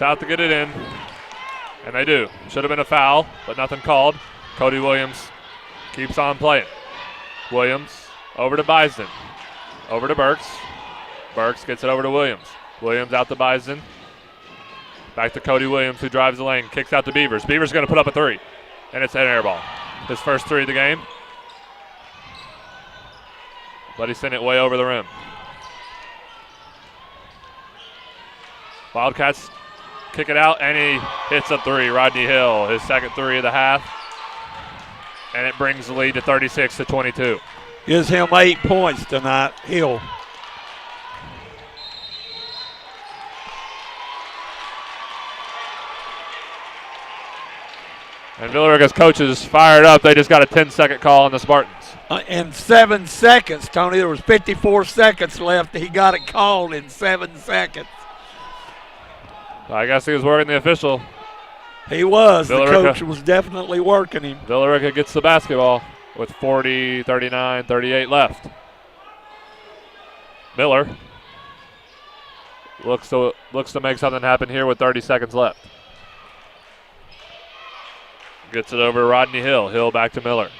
Kicks out to get it in. And they do. Should have been a foul, but nothing called. Cody Williams keeps on playing. Williams over to Bison. Over to Burks. Burks gets it over to Williams. Williams out to Bison. Back to Cody Williams, who drives the lane. Kicks out to Beavers. Beavers going to put up a three. And it's an air ball. His first three of the game. But he sent it way over the rim. Wildcats kick it out, and he hits a three. Rodney Hill, his second three of the half. And it brings the lead to 36-22. Gives him 8 points tonight, Hill. And Villarica's coaches fired up. They just got a 10-second call on the Spartans. In 7 seconds, Tony. There was 54 seconds left. He got it called in 7 seconds. I guess he was working the official. He was. The Villarica, coach was definitely working him. Villarica gets the basketball with 40, 39, 38 left. Miller looks to make something happen here with 30 seconds left. Gets it over to Rodney Hill. Hill back to Miller.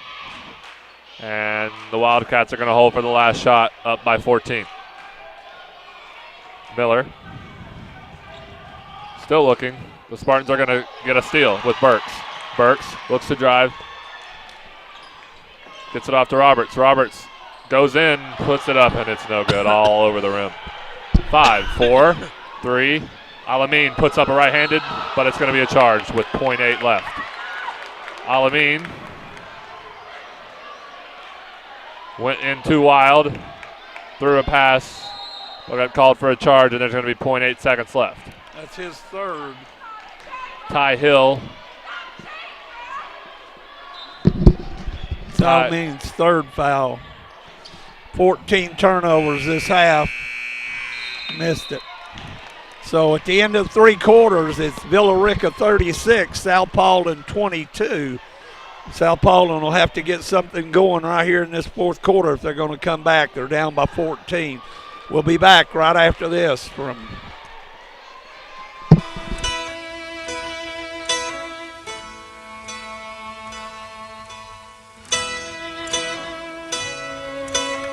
And the Wildcats are going to hold for the last shot, up by 14. Miller still looking. The Spartans are going to get a steal with Burks. Burks looks to drive. Gets it off to Roberts. Roberts goes in, puts it up, and it's no good. All over the rim. 5, 4, 3. Alameen puts up a right-handed, but it's going to be a charge with .8 left. Alameen went in too wild, threw a pass, but got called for a charge, and there's going to be .8 seconds left. That's his third. Ty Hill. That means third foul. 14 turnovers this half. Missed it. So at the end of 3 quarters, it's Villarica 36, South Paulding 22. South Paulding will have to get something going right here in this fourth quarter if they're going to come back. They're down by 14. We'll be back right after this from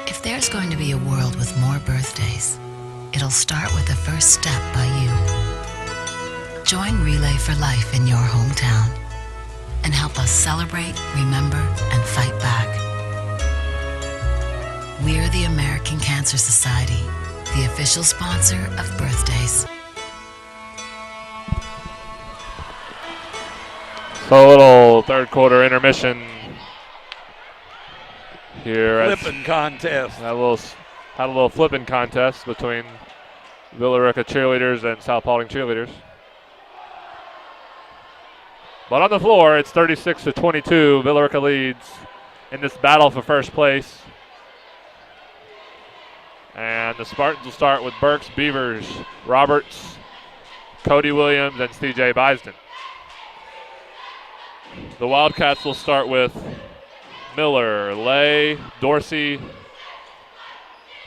If there's going to be a world with more birthdays, it'll start with the first step by you. Join Relay for Life in your hometown and help us celebrate, remember, and fight back. We're the American Cancer Society, the official sponsor of birthdays. So a little third quarter intermission here. flipping contest. Had a little flipping contest between Villarica cheerleaders and South Paulding cheerleaders. But on the floor, it's 36-22. Villarica leads in this battle for first place. And the Spartans will start with Burks, Beavers, Roberts, Cody Williams, and C.J. Bisden. The Wildcats will start with Miller, Lay, Dorsey,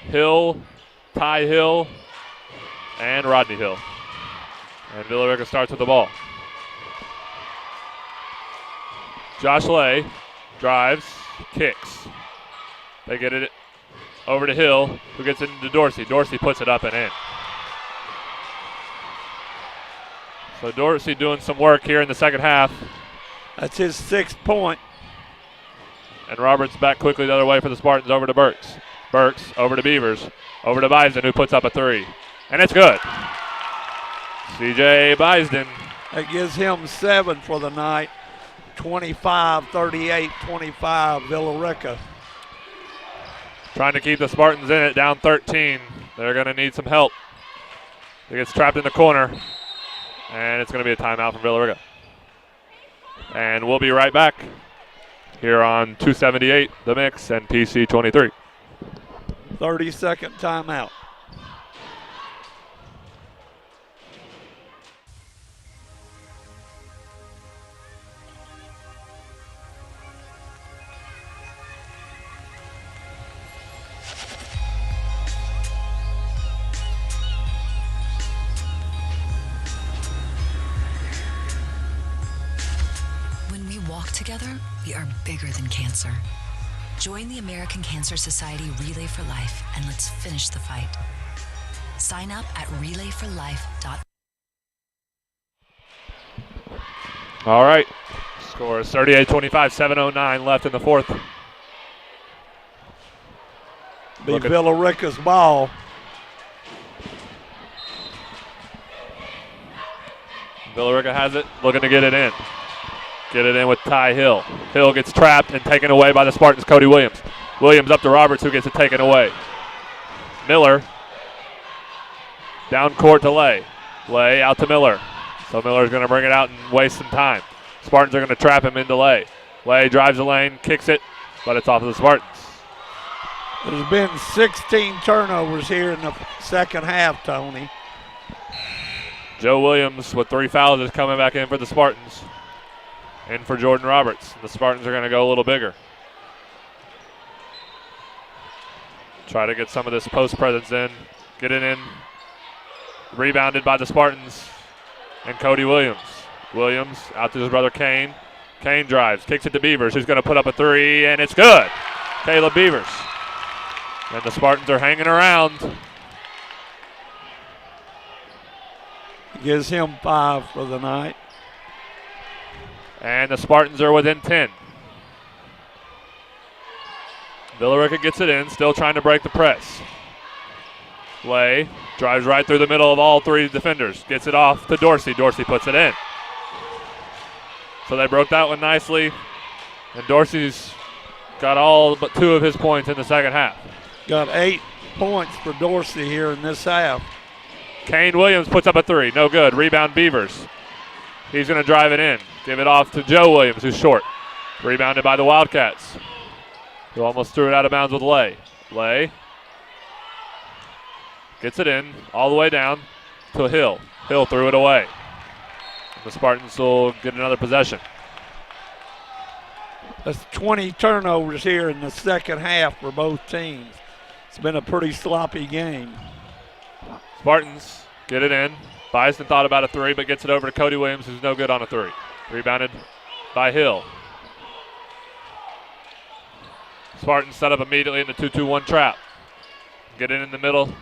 Hill, Ty Hill, and Rodney Hill. And Villarica starts with the ball. Josh Lay drives, kicks. They get it over to Hill, who gets it into Dorsey. Dorsey puts it up and in. So Dorsey doing some work here in the second half. That's his 6th point. And Roberts back quickly the other way for the Spartans over to Burks. Burks over to Beavers. Over to Bisden, who puts up a 3. And it's good. C.J. Bisden. That gives him 7 for the night. 25-38, 25, Villarica. Trying to keep the Spartans in it, down 13. They're going to need some help. He gets trapped in the corner. And it's going to be a timeout from Villarica. And we'll be right back here on 278 The Mix and PC 23. 30-second timeout. Together, we are bigger than cancer. Join the American Cancer Society Relay for Life and let's finish the fight. Sign up at relayforlife.org. All right. Score is 38-25, 7:09 left in the fourth. Be Villa Rica's ball. Villa Rica has it, looking to get it in. Get it in with Ty Hill. Hill gets trapped and taken away by the Spartans' Cody Williams. Williams up to Roberts, who gets it taken away. Miller down court to Lay. Lay out to Miller. So Miller's going to bring it out and waste some time. Spartans are going to trap him into Lay. Lay drives the lane, kicks it, but it's off of the Spartans. There's been 16 turnovers here in the second half, Tony. Joe Williams with 3 fouls is coming back in for the Spartans. In for Jordan Roberts. The Spartans are going to go a little bigger. Try to get some of this post presence in. Get it in. Rebounded by the Spartans and Cody Williams. Williams out to his brother Kane. Kane drives, kicks it to Beavers, who's going to put up a three, and it's good. Caleb Beavers. And the Spartans are hanging around. Gives him 5 for the night. And the Spartans are within 10. Villa Rica gets it in, still trying to break the press. Lay drives right through the middle of all 3 defenders. Gets it off to Dorsey. Dorsey puts it in. So they broke that one nicely. And Dorsey's got all but 2 of his points in the second half. Got 8 points for Dorsey here in this half. Kane Williams puts up a 3. No good. Rebound Beavers. He's going to drive it in. Give it off to Joe Williams, who's short. Rebounded by the Wildcats, who almost threw it out of bounds with Lay. Lay gets it in all the way down to Hill. Hill threw it away. And the Spartans will get another possession. That's 20 turnovers here in the second half for both teams. It's been a pretty sloppy game. Spartans get it in. Bison thought about a 3, but gets it over to Cody Williams, who's no good on a 3. Rebounded by Hill. Spartans set up immediately in the 2-2-1 trap. Get in the middle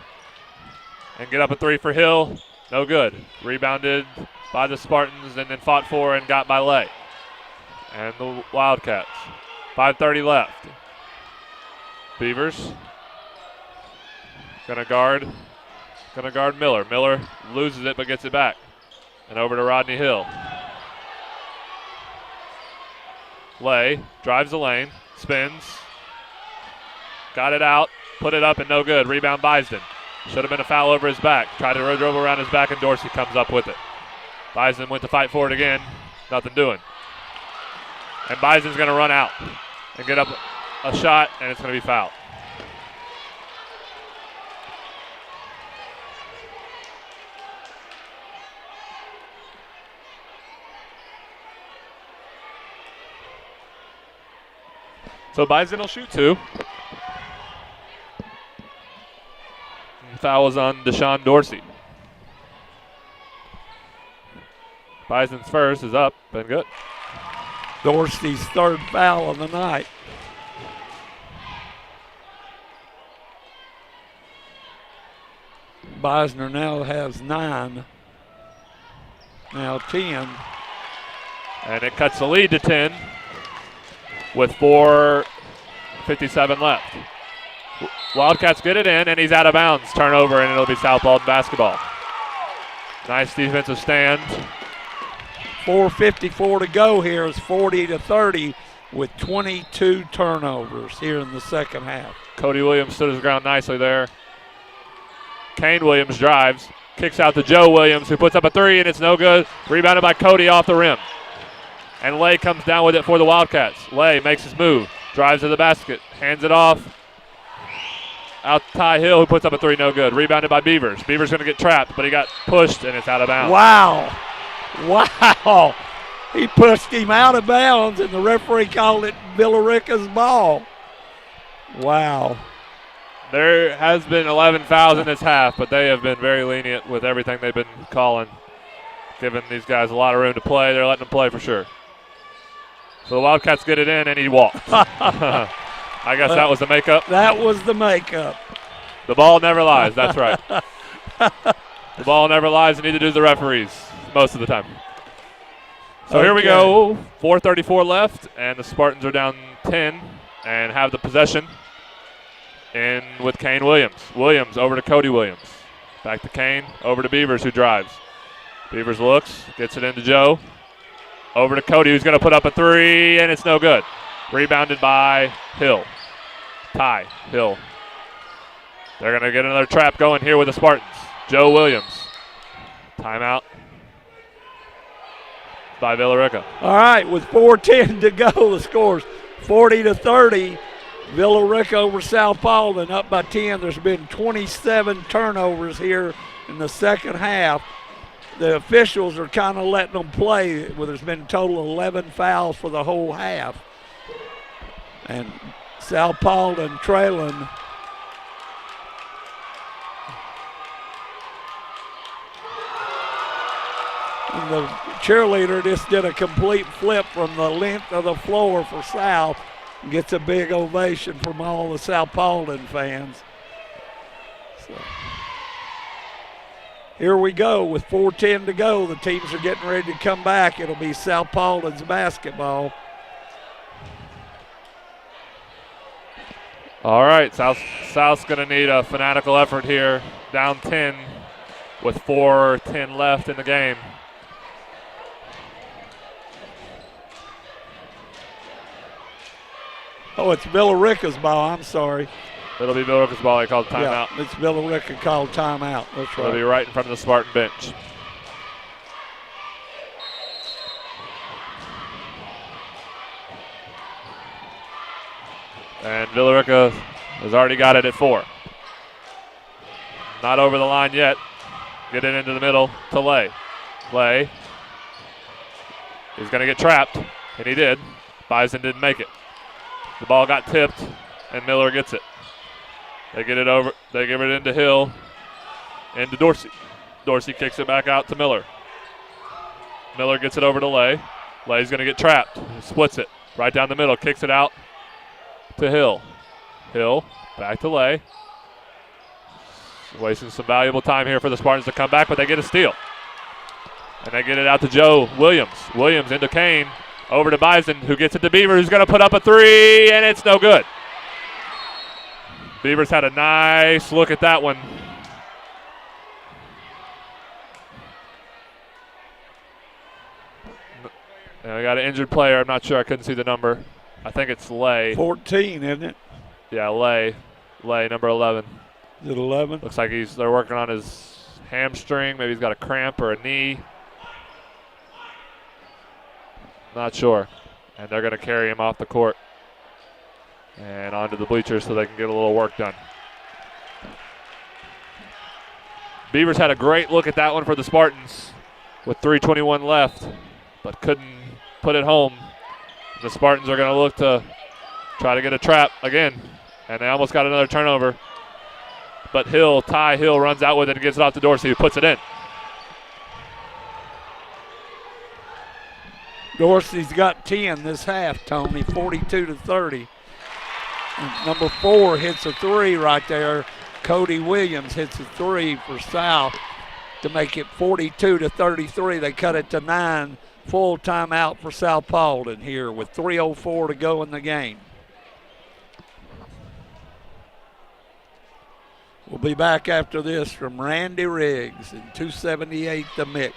and get up a 3 for Hill. No good. Rebounded by the Spartans and then fought for and got by Lay. And the Wildcats. 5:30 left. Beavers gonna guard Miller. Miller loses it but gets it back. And over to Rodney Hill. Lay drives the lane, spins, got it out, put it up and no good. Rebound Bison. Should have been a foul over his back. Tried to dribble around his back and Dorsey comes up with it. Bison went to fight for it again. Nothing doing. And Bison's going to run out and get up a shot and it's going to be fouled. So Bison will shoot 2. And foul is on Deshaun Dorsey. Bison's first is up and good. Dorsey's 3rd foul of the night. Beisner now has 9. Now 10. And it cuts the lead to 10 with 4:57 left. Wildcats get it in, and he's out of bounds. Turnover, and it'll be South Paulding basketball. Nice defensive stand. 4:54 to go here. It's 40-30 with 22 turnovers here in the second half. Cody Williams stood his ground nicely there. Kane Williams drives, kicks out to Joe Williams, who puts up a 3, and it's no good. Rebounded by Cody off the rim. And Lay comes down with it for the Wildcats. Lay makes his move, drives to the basket, hands it off. Out to Ty Hill, who puts up a 3, no good. Rebounded by Beavers. Beavers going to get trapped, but he got pushed, and it's out of bounds. Wow. Wow. He pushed him out of bounds, and the referee called it Villa Rica's ball. Wow. There has been 11 fouls in this half, but they have been very lenient with everything they've been calling, giving these guys a lot of room to play. They're letting them play for sure. So the Wildcats get it in, and he walked. I guess that was the makeup. That was the makeup. The ball never lies. That's right. The ball never lies, and neither do the referees most of the time. So Here we go. 4:34 left, and the Spartans are down 10 and have the possession. In with Kane Williams. Williams over to Cody Williams. Back to Kane, over to Beavers, who drives. Beavers looks, gets it into Joe. Over to Cody, who's going to put up a three, and it's no good. Rebounded by Hill. Ty Hill. They're going to get another trap going here with the Spartans. Joe Williams. Timeout by Villa Rica. All right, with 4:10 to go, the score's 40-30. Villa Rica over South Paulding, up by 10. There's been 27 turnovers here in the second half. The officials are kind of letting them play. Well, there's been a total of 11 fouls for the whole half. And South Paulding trailing. And the cheerleader just did a complete flip from the length of the floor for South. Gets a big ovation from all the South Paulding fans. So here we go with 4:10 to go. The teams are getting ready to come back. It'll be South Paulding's basketball. All right, South's going to need a fanatical effort here. Down 10 with 4:10 left in the game. Oh, it's Villa Rica's ball. I'm sorry. It'll be Villa Rica's ball. They called timeout. Yeah, it's Villa Rica called timeout. That's right. It'll be right in front of the Spartan bench. And Villa Rica has already got it at 4. Not over the line yet. Get it into the middle to Lay. Lay is going to get trapped, and he did. Bison didn't make it. The ball got tipped, and Miller gets it. They get it over. They give it into Hill, into Dorsey. Dorsey kicks it back out to Miller. Miller gets it over to Lay. Lay's going to get trapped. He splits it right down the middle. Kicks it out to Hill. Hill back to Lay. Wasting some valuable time here for the Spartans to come back, but they get a steal. And they get it out to Joe Williams. Williams into Kane. Over to Bison, who gets it to Beaver, who's going to put up a three, and it's no good. Beavers had a nice look at that one. And we got an injured player. I'm not sure. I couldn't see the number. I think it's Lay. 14, isn't it? Yeah, Lay. Lay, number 11. Is it 11? Looks like they're working on his hamstring. Maybe he's got a cramp or a knee. Not sure. And they're going to carry him off the court and onto the bleachers so they can get a little work done. Beavers had a great look at that one for the Spartans with 3:21 left, but couldn't put it home. The Spartans are going to look to try to get a trap again, and they almost got another turnover. But Ty Hill runs out with it and gets it off to Dorsey, who puts it in. Dorsey's got 10 this half, Tony, 42-30. And number 4 hits a three right there. Cody Williams hits a three for South to make it 42-33. They cut it to 9. Full timeout for South Paulding here with 3:04 to go in the game. We'll be back after this from Randy Riggs and 278 The Mix.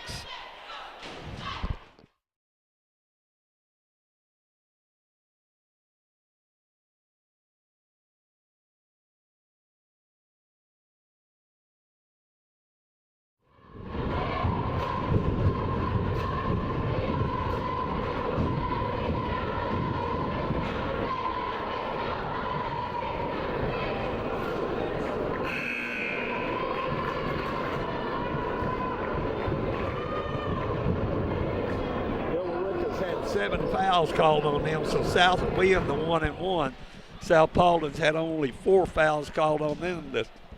Had 7 fouls called on them, so South will be in the 1-1. South Paulding's had only 4 fouls called on them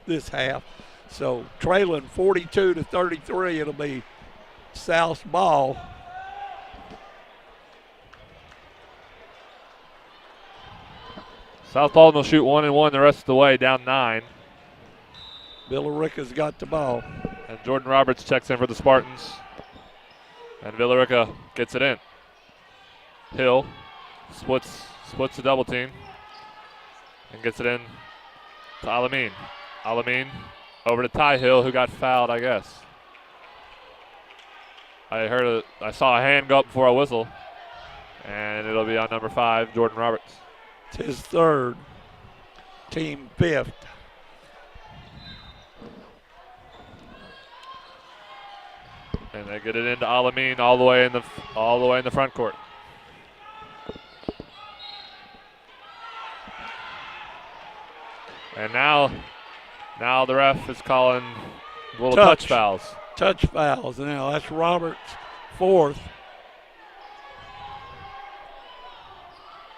this half. So trailing 42-33, it'll be South's ball. South Paulding will shoot 1 and 1 the rest of the way, down 9. Villarica's got the ball. And Jordan Roberts checks in for the Spartans. And Villarica gets it in. Hill splits the double team and gets it in to Alameen. Alameen over to Ty Hill, who got fouled, I guess. I saw a hand go up before a whistle, and it'll be on number 5, Jordan Roberts. It's his third, team 5th. And they get it into Alameen all the way in the front court. And now the ref is calling little touch fouls. Touch fouls. Now that's Roberts' 4th.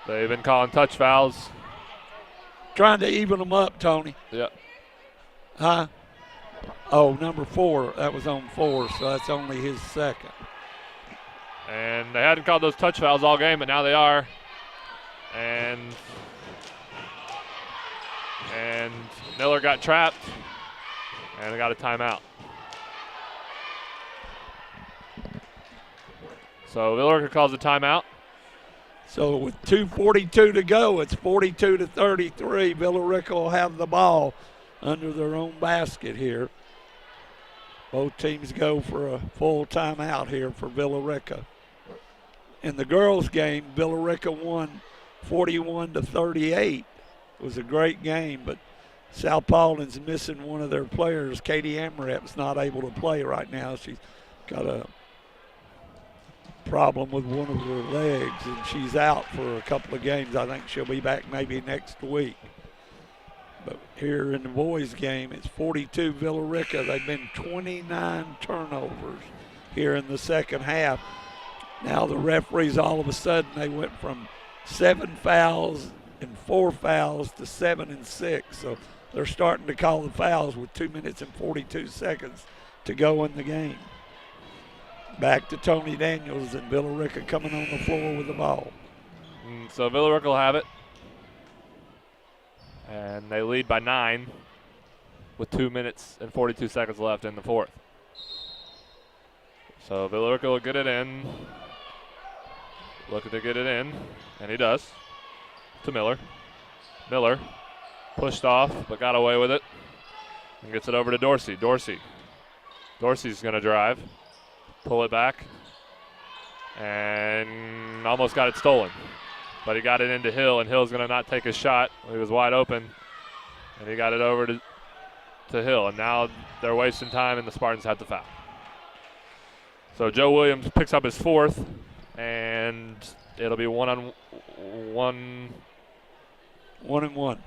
They've been calling touch fouls. Trying to even them up, Tony. Yep. Huh? Oh, number 4. That was on 4, so that's only his 2nd. And they hadn't called those touch fouls all game, but now they are. And Miller got trapped, and they got a timeout. So Villarica calls a timeout. So with 2:42 to go, it's 42-33. Villarica will have the ball under their own basket here. Both teams go for a full timeout here for Villarica. In the girls' game, Villarica won 41-38. It was a great game, but South Paulding's missing one of their players. Katie Amarep's not able to play right now. She's got a problem with one of her legs, and she's out for a couple of games. I think she'll be back maybe next week. But here in the boys' game, it's 42 Villarica. They've been 29 turnovers here in the second half. Now the referees, all of a sudden, they went from 7 fouls and 4 fouls to 7 and 6. So they're starting to call the fouls with 2 minutes and 42 seconds to go in the game. Back to Tony Daniels, and Villarica coming on the floor with the ball. So Villarica will have it. And they lead by 9 with 2 minutes and 42 seconds left in the fourth. So Villarica will get it in. Looking to get it in, and he does, to Miller. Miller pushed off, but got away with it. And gets it over to Dorsey. Dorsey's going to drive. Pull it back, and almost got it stolen. But he got it into Hill, and Hill's going to not take his shot. He was wide open, and he got it over to Hill. And now they're wasting time, and the Spartans have to foul. So Joe Williams picks up his 4th, and it'll be 1 and 1. 1 and 1.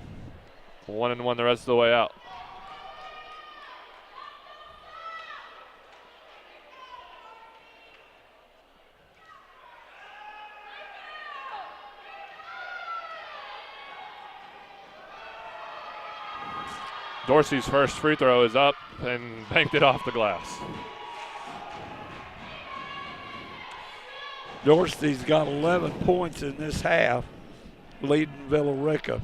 1 and 1 the rest of the way out. Dorsey's first free throw is up and banked it off the glass. Dorsey's got 11 points in this half, leading Villarica.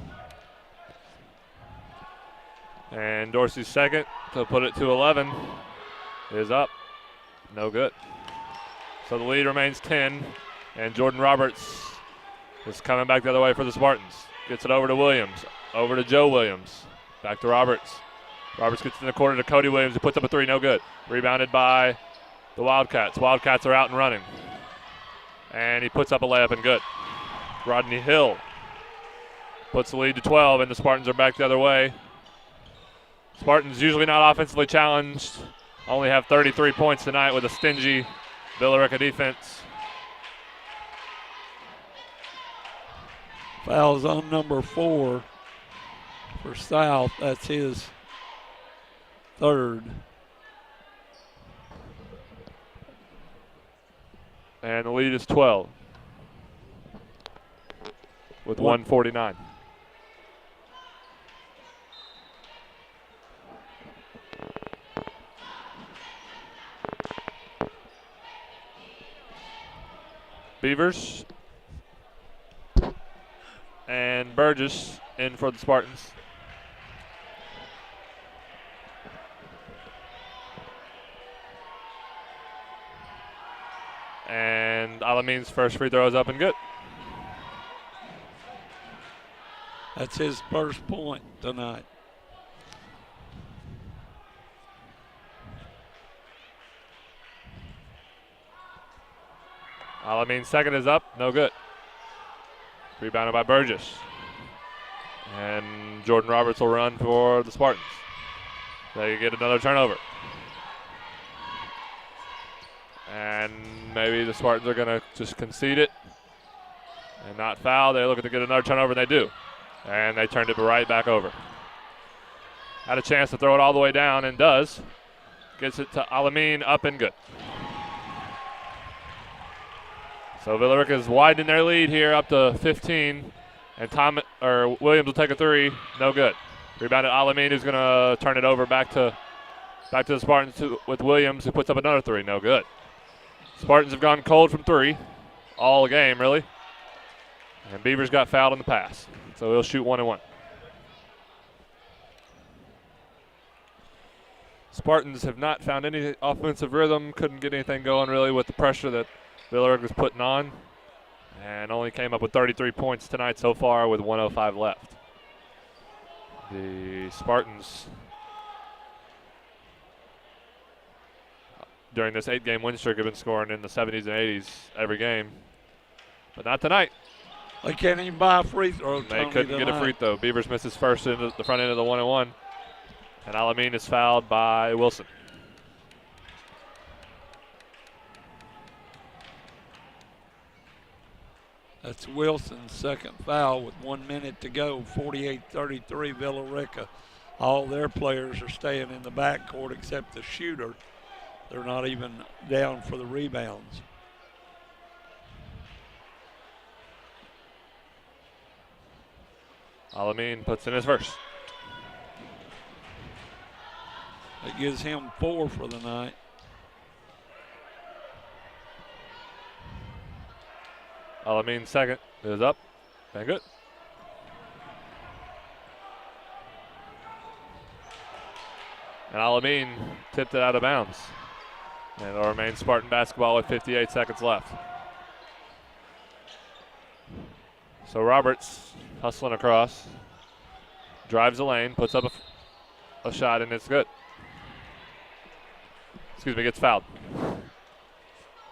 And Dorsey's second to put it to 11 is up. No good. So the lead remains 10, and Jordan Roberts is coming back the other way for the Spartans. Gets it over to Williams, over to Joe Williams. Back to Roberts. Roberts gets in the corner to Cody Williams, who puts up a 3, no good. Rebounded by the Wildcats. Wildcats are out and running. And he puts up a layup and good. Rodney Hill puts the lead to 12, and the Spartans are back the other way. Spartans usually not offensively challenged. Only have 33 points tonight with a stingy Villarica defense. Fouls on number 4 for South. That's his 3rd. And the lead is 12 with 1:49. Beavers and Burgess in for the Spartans. And Alameen's first free throw is up and good. That's his first point tonight. Alameen's second is up, no good. Rebounded by Burgess. And Jordan Roberts will run for the Spartans. They get another turnover. And maybe the Spartans are going to just concede it and not foul. They're looking to get another turnover, and they do. And they turned it right back over. Had a chance to throw it all the way down, and does. Gets it to Alameen, up and good. So Villa Rica is widening their lead here up to 15. And Williams will take a three, no good. Rebounded Alameen, who's going to turn it over back to the Spartans with Williams, who puts up another three, no good. Spartans have gone cold from three all game, really. And Beavers got fouled on the pass. So he'll shoot 1 and 1. Spartans have not found any offensive rhythm, couldn't get anything going really with the pressure that Villa Rica was putting on, and only came up with 33 points tonight so far with 1:05 left. The Spartans, during this 8-game win streak, have been scoring in the 70s and 80s every game, but not tonight. They can't even buy a free throw. They couldn't get a free throw. Beavers misses first into the front end of the 1 and 1, and Alameen is fouled by Wilson. That's Wilson's second foul with 1 minute to go. 48-33 Villa Rica. All their players are staying in the backcourt except the shooter. They're not even down for the rebounds. Alameen puts in his first. That gives him 4 for the night. Alameen's second is up and good. And Alameen tipped it out of bounds. And it'll remain Spartan basketball with 58 seconds left. So Roberts hustling across, drives the lane, puts up a shot, and it's good. Excuse me, gets fouled.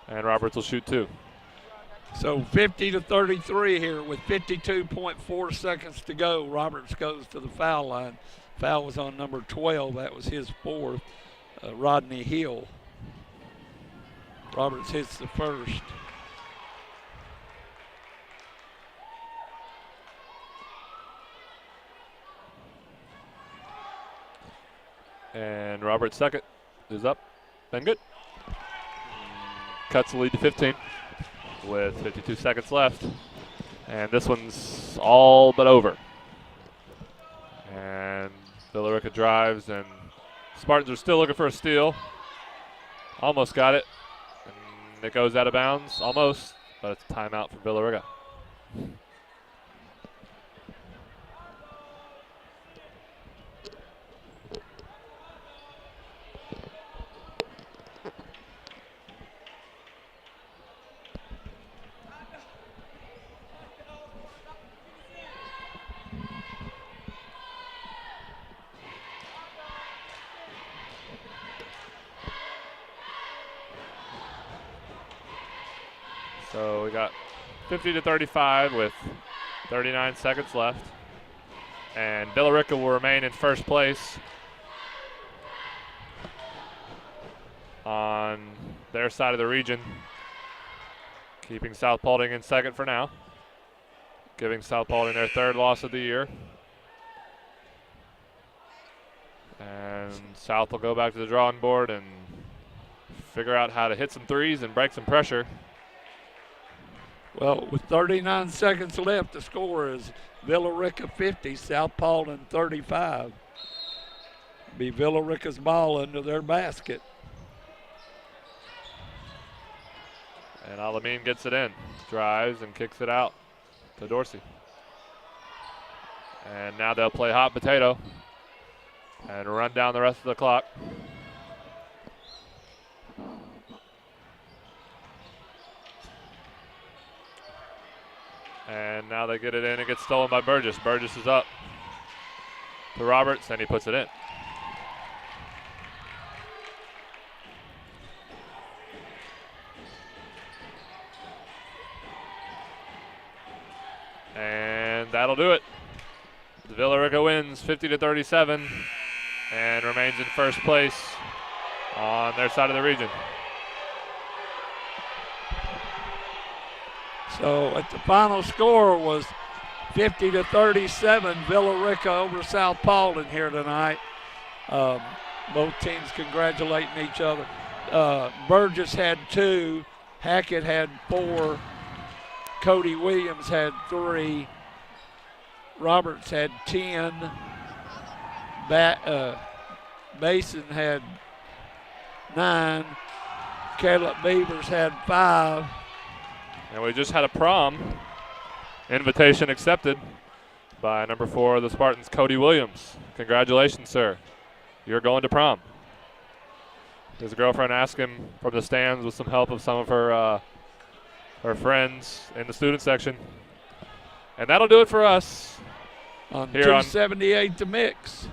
And Roberts will shoot 2. So 50-33 here with 52.4 seconds to go. Roberts goes to the foul line. Foul was on number 12. That was his 4th, Rodney Hill. Roberts hits the first. And Roberts' second is up and good. Cuts the lead to 15 with 52 seconds left. And this one's all but over. And Villa Rica drives, and Spartans are still looking for a steal. Almost got it. And it goes out of bounds, almost, but it's a timeout for Villa Rica. So we got 50-35 with 39 seconds left. And Villa Rica will remain in first place on their side of the region, keeping South Paulding in second for now, giving South Paulding their 3rd loss of the year. And South will go back to the drawing board and figure out how to hit some threes and break some pressure. Well, with 39 seconds left, the score is Villa Rica 50, South Paulding 35. Be Villa Rica's ball under their basket. And Alameen gets it in, drives and kicks it out to Dorsey. And now they'll play hot potato and run down the rest of the clock. And now they get it in. It gets stolen by Burgess. Burgess is up to Roberts, and he puts it in. And that'll do it. The Villa Rica wins 50-37 and remains in first place on their side of the region. So at the final score was 50-37, Villa Rica over South Paulding here tonight. Both teams congratulating each other. Burgess had 2, Hackett had 4, Cody Williams had 3, Roberts had 10, Mason had 9, Caleb Beavers had 5. And we just had a prom invitation accepted by number 4 of the Spartans, Cody Williams. Congratulations, sir. You're going to prom. His girlfriend asked him from the stands with some help of some of her friends in the student section. And that'll do it for us. On here 278 to mix.